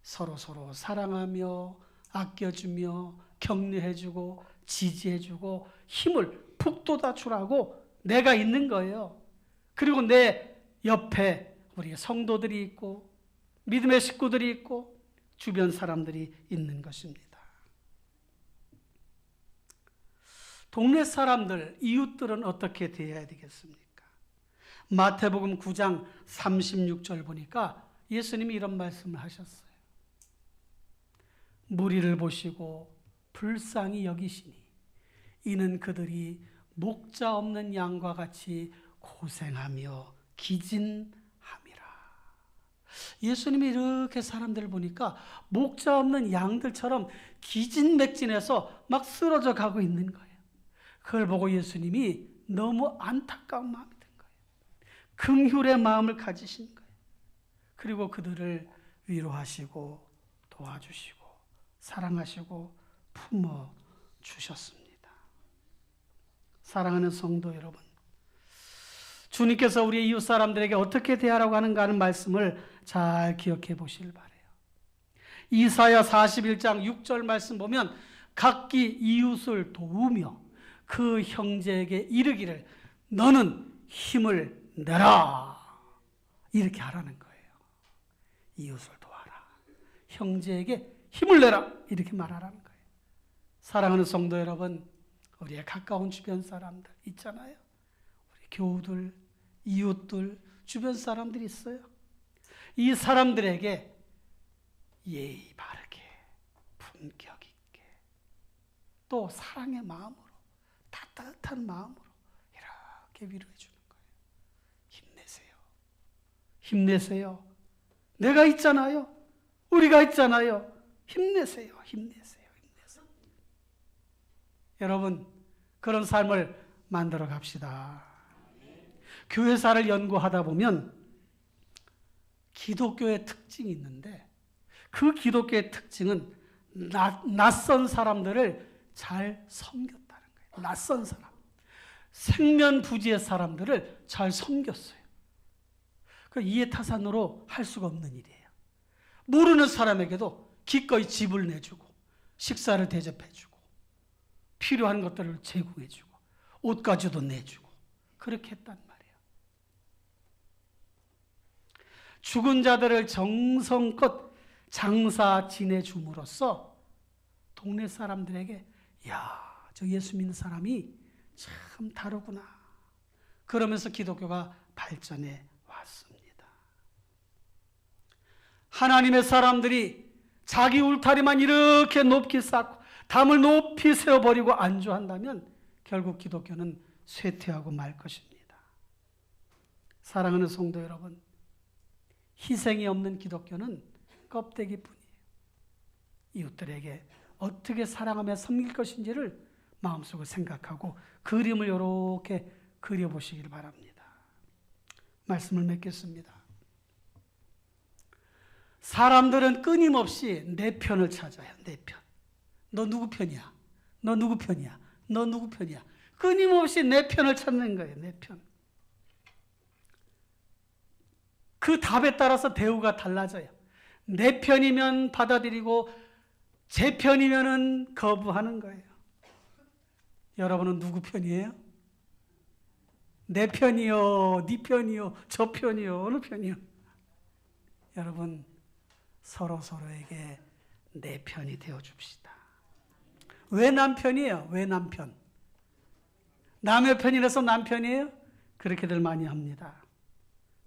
서로 사랑하며 아껴주며 격려해주고 지지해주고 힘을 북돋아주라고 내가 있는 거예요. 그리고 내 옆에 우리 성도들이 있고 믿음의 식구들이 있고 주변 사람들이 있는 것입니다. 동네 사람들, 이웃들은 어떻게 대해야 되겠습니까? 마태복음 9장 36절 보니까 예수님이 이런 말씀을 하셨어요. 무리를 보시고 불쌍히 여기시니 이는 그들이 목자 없는 양과 같이 고생하며 기진함이라. 예수님이 이렇게 사람들을 보니까 목자 없는 양들처럼 기진맥진해서 막 쓰러져 가고 있는 거예요. 그걸 보고 예수님이 너무 안타까운 마음이 든 거예요. 긍휼의 마음을 가지신 거예요. 그리고 그들을 위로하시고 도와주시고 사랑하시고 품어주셨습니다. 사랑하는 성도 여러분, 주님께서 우리 이웃 사람들에게 어떻게 대하라고 하는가 하는 말씀을 잘 기억해 보시길 바라요. 이사야 41장 6절 말씀 보면 각기 이웃을 도우며 그 형제에게 이르기를 너는 힘을 내라 이렇게 하라는 거예요. 이웃을 도와라, 형제에게 힘을 내라 이렇게 말하라는 거예요. 사랑하는 성도 여러분, 우리의 가까운 주변 사람들 있잖아요. 우리 교우들, 이웃들, 주변 사람들이 있어요. 이 사람들에게 예의 바르게, 품격 있게, 또 사랑의 마음으로, 따뜻한 마음으로 이렇게 위로해 주는 거예요. 힘내세요. 힘내세요. 내가 있잖아요. 우리가 있잖아요. 힘내세요. 힘내세요. 힘내세요. 여러분, 그런 삶을 만들어 갑시다. 교회사를 연구하다 보면 기독교의 특징이 있는데 그 기독교의 특징은 낯선 사람들을 잘 섬겼다는 거예요. 낯선 사람. 생면부지의 사람들을 잘 섬겼어요. 그 이해타산으로 할 수가 없는 일이에요. 모르는 사람에게도 기꺼이 집을 내주고 식사를 대접해주고 필요한 것들을 제공해주고 옷가지도 내주고 그렇게 했단 말이에요. 죽은 자들을 정성껏 장사 지내줌으로써 동네 사람들에게 야, 저 예수 믿는 사람이 참 다르구나. 그러면서 기독교가 발전해 왔습니다. 하나님의 사람들이 자기 울타리만 이렇게 높게 쌓고 담을 높이 세워버리고 안주한다면 결국 기독교는 쇠퇴하고 말 것입니다. 사랑하는 성도 여러분, 희생이 없는 기독교는 껍데기뿐이에요. 이웃들에게 어떻게 사랑하며 섬길 것인지를 마음속으로 생각하고 그림을 이렇게 그려보시길 바랍니다. 말씀을 맺겠습니다. 사람들은 끊임없이 내 편을 찾아요. 내 편. 너 누구 편이야? 너 누구 편이야? 너 누구 편이야? 끊임없이 내 편을 찾는 거예요. 내 편. 그 답에 따라서 대우가 달라져요. 내 편이면 받아들이고 제 편이면은 거부하는 거예요. 여러분은 누구 편이에요? 내 편이요, 네 편이요, 저 편이요, 어느 편이요? 여러분 서로에게 내 편이 되어 줍시다. 왜 남편이에요? 왜 남편? 남의 편이라서 남편이에요? 그렇게들 많이 합니다.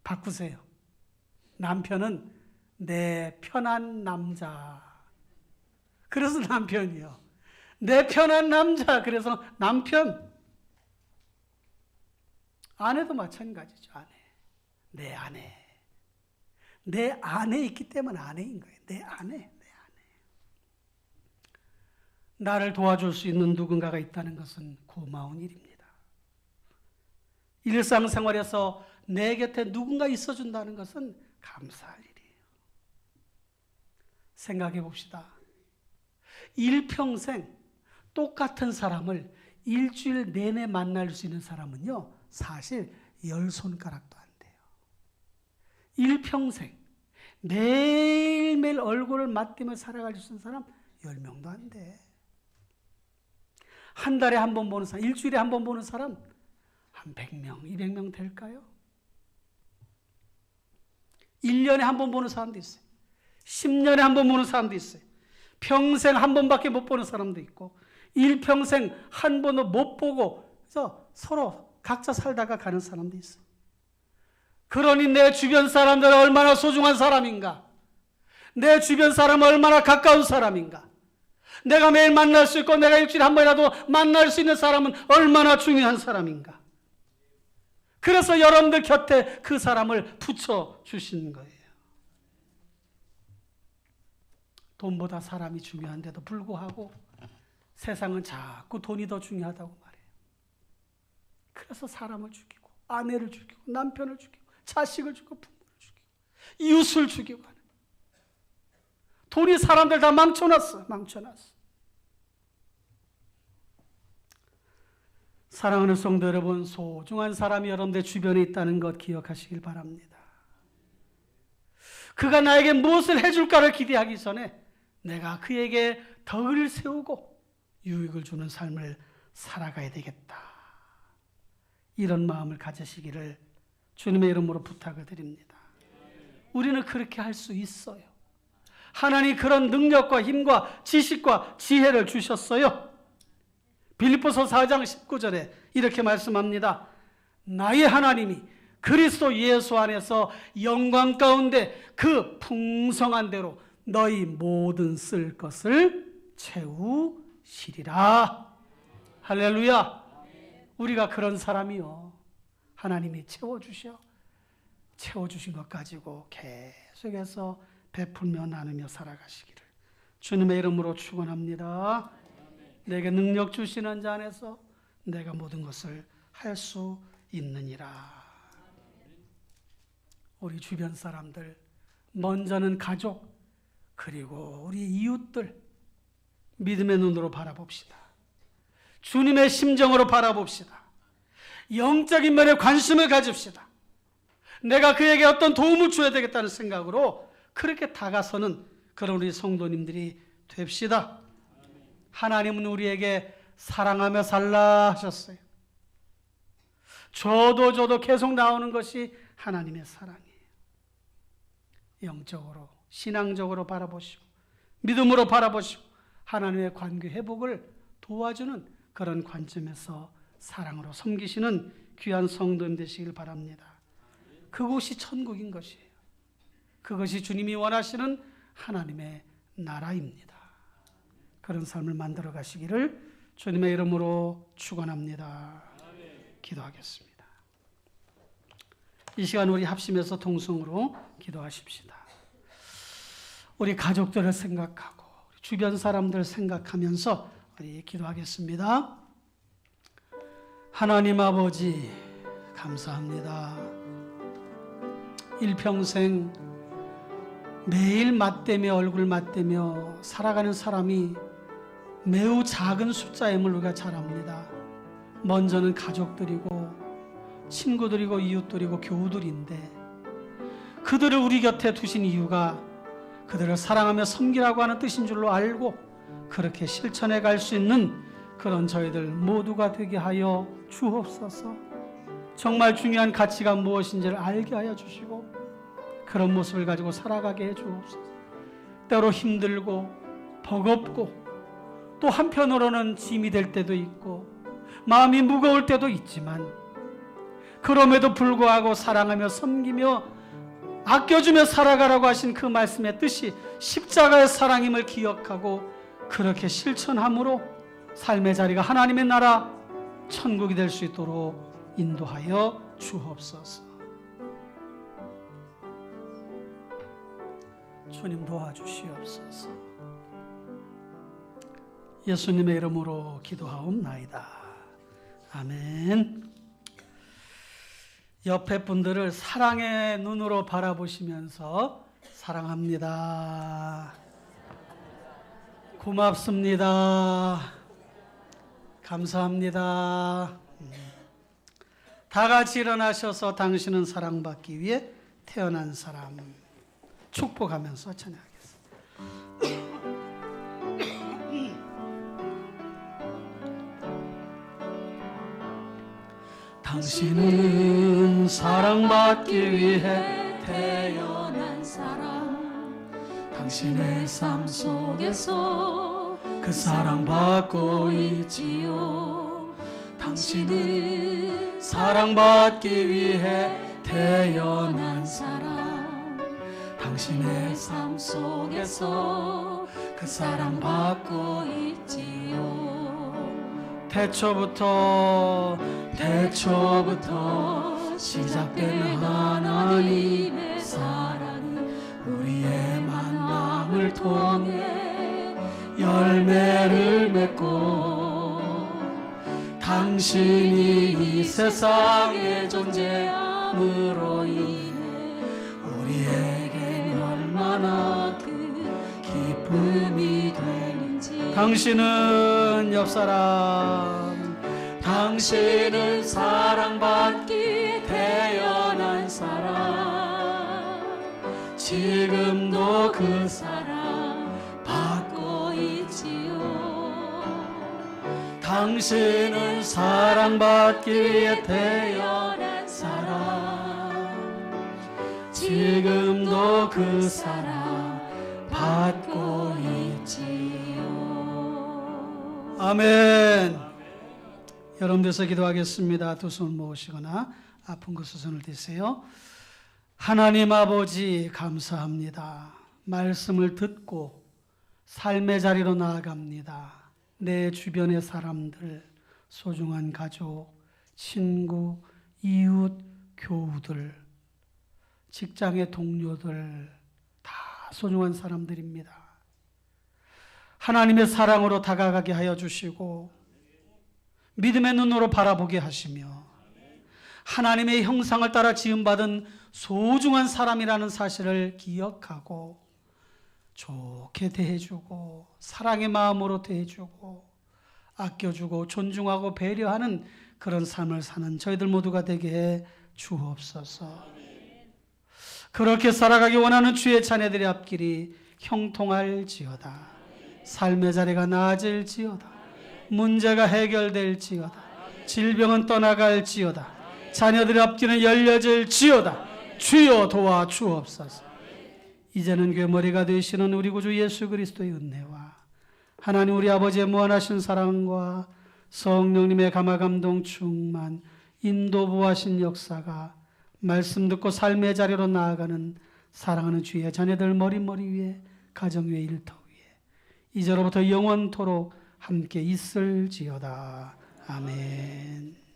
바꾸세요. 남편은 내 편한 남자. 그래서 남편이요. 내 편한 남자. 그래서 남편. 아내도 마찬가지죠. 아내. 내 아내. 내 안에 있기 때문에 아내인 거예요. 내 안에. 내 안에. 나를 도와줄 수 있는 누군가가 있다는 것은 고마운 일입니다. 일상생활에서 내 곁에 누군가 있어준다는 것은 감사할 일이에요. 생각해 봅시다. 일평생 똑같은 사람을 일주일 내내 만날 수 있는 사람은요, 사실 10손가락도 안 돼요. 일평생 매일매일 얼굴을 맞대며 살아갈 수 있는 사람 10명도 안 돼. 한 달에 한 번 보는 사람, 일주일에 한 번 보는 사람 한 100명, 200명 될까요? 1년에 한 번 보는 사람도 있어요. 10년에 한 번 보는 사람도 있어요. 평생 한 번밖에 못 보는 사람도 있고, 일평생 한 번도 못 보고, 그래서 서로 각자 살다가 가는 사람도 있어요. 그러니 내 주변 사람들은 얼마나 소중한 사람인가? 내 주변 사람은 얼마나 가까운 사람인가? 내가 매일 만날 수 있고 내가 일주일에 한 번이라도 만날 수 있는 사람은 얼마나 중요한 사람인가? 그래서 여러분들 곁에 그 사람을 붙여주시는 거예요. 돈보다 사람이 중요한데도 불구하고 세상은 자꾸 돈이 더 중요하다고 말해요. 그래서 사람을 죽이고 아내를 죽이고 남편을 죽이고 자식을 죽이고 부모를 죽이고 이웃을 죽이고 하는, 돈이 사람들 다 망쳐놨어. 사랑하는 성도 여러분, 소중한 사람이 여러분들 주변에 있다는 것 기억하시길 바랍니다. 그가 나에게 무엇을 해줄까를 기대하기 전에 내가 그에게 덕을 세우고 유익을 주는 삶을 살아가야 되겠다. 이런 마음을 가지시기를 주님의 이름으로 부탁을 드립니다. 우리는 그렇게 할 수 있어요. 하나님 그런 능력과 힘과 지식과 지혜를 주셨어요. 빌립보서 4장 19절에 이렇게 말씀합니다. 나의 하나님이 그리스도 예수 안에서 영광 가운데 그 풍성한 대로 너희 모든 쓸 것을 채우시리라. 할렐루야. 우리가 그런 사람이요, 하나님이 채워주신 것 가지고 계속해서 베풀며 나누며 살아가시기를 주님의 이름으로 축원합니다. 내게 능력 주시는 자 안에서 내가 모든 것을 할 수 있느니라. 우리 주변 사람들, 먼저는 가족, 그리고 우리 이웃들 믿음의 눈으로 바라봅시다. 주님의 심정으로 바라봅시다. 영적인 면에 관심을 가집시다. 내가 그에게 어떤 도움을 줘야 되겠다는 생각으로 그렇게 다가서는 그런 우리 성도님들이 됩시다. 하나님은 우리에게 사랑하며 살라 하셨어요. 저도 계속 나오는 것이 하나님의 사랑이에요. 영적으로, 신앙적으로 바라보시고 믿음으로 바라보시고 하나님의 관계 회복을 도와주는 그런 관점에서 사랑으로 섬기시는 귀한 성도님 되시길 바랍니다. 그곳이 천국인 것이에요. 그것이 주님이 원하시는 하나님의 나라입니다. 그런 삶을 만들어 가시기를 주님의 이름으로 축원합니다. 기도하겠습니다. 이 시간 우리 합심해서 동성으로 기도하십시다. 우리 가족들을 생각하고 주변 사람들 생각하면서 우리 기도하겠습니다. 하나님 아버지 감사합니다. 일평생 매일 맞대며 얼굴 맞대며 살아가는 사람이 매우 작은 숫자임을 우리가 잘 압니다. 먼저는 가족들이고 친구들이고 이웃들이고 교우들인데 그들을 우리 곁에 두신 이유가 그들을 사랑하며 섬기라고 하는 뜻인 줄로 알고 그렇게 실천해 갈 수 있는 그런 저희들 모두가 되게 하여 주옵소서. 정말 중요한 가치가 무엇인지를 알게 하여 주시고 그런 모습을 가지고 살아가게 해 주옵소서. 때로 힘들고 버겁고 또 한편으로는 짐이 될 때도 있고 마음이 무거울 때도 있지만 그럼에도 불구하고 사랑하며 섬기며 아껴주며 살아가라고 하신 그 말씀의 뜻이 십자가의 사랑임을 기억하고 그렇게 실천함으로 삶의 자리가 하나님의 나라 천국이 될 수 있도록 인도하여 주옵소서. 주님 도와주시옵소서. 예수님의 이름으로 기도하옵나이다. 아멘. 옆에 분들을 사랑의 눈으로 바라보시면서 사랑합니다. 고맙습니다. 감사합니다. 다 같이 일어나셔서 당신은 사랑받기 위해 태어난 사람 축복하면서 찬양하겠습니다. 당신은 사랑받기 위해 태어난 사람 당신의 삶 속에서 그 사랑받고 있지요. 당신은 사랑받기 위해 태어난 사람 당신의 삶 속에서 그 사랑받고 있지요. 태초부터 시작된 하나님의 사랑이 우리의 만남을 통해 열매를 맺고 당신이 이 세상에 존재함으로 인해 우리에겐 얼마나 기쁨이 되는지. 당신은 옆사람 당신은 사랑받기 태어난 사람 지금도 그 사랑 받고 있지요. 당신은 사랑받기 위해 태어난 사람 지금도 그 사랑 받고 있지요. 아멘. 여러분들께서 기도하겠습니다. 두 손 모으시거나 아픈 곳에 손을 대세요. 하나님 아버지 감사합니다. 말씀을 듣고 삶의 자리로 나아갑니다. 내 주변의 사람들, 소중한 가족, 친구, 이웃, 교우들, 직장의 동료들 다 소중한 사람들입니다. 하나님의 사랑으로 다가가게 하여 주시고 믿음의 눈으로 바라보게 하시며 하나님의 형상을 따라 지음받은 소중한 사람이라는 사실을 기억하고 좋게 대해주고 사랑의 마음으로 대해주고 아껴주고 존중하고 배려하는 그런 삶을 사는 저희들 모두가 되게 해 주옵소서. 그렇게 살아가기 원하는 주의 자녀들의 앞길이 형통할지어다. 삶의 자리가 나아질지어다. 문제가 해결될지어다. 질병은 떠나갈지어다. 자녀들의 앞길은 열려질지어다. 주여 도와 주옵소서. 이제는 괴머리가 되시는 우리 구주 예수 그리스도의 은혜와 하나님 우리 아버지의 무한하신 사랑과 성령님의 감화감동 충만 인도부하신 역사가 말씀 듣고 삶의 자리로 나아가는 사랑하는 주의 자녀들 머리 위에 가정 위에 일터 위에 이제로부터 영원토록 함께 있을지어다. 아멘.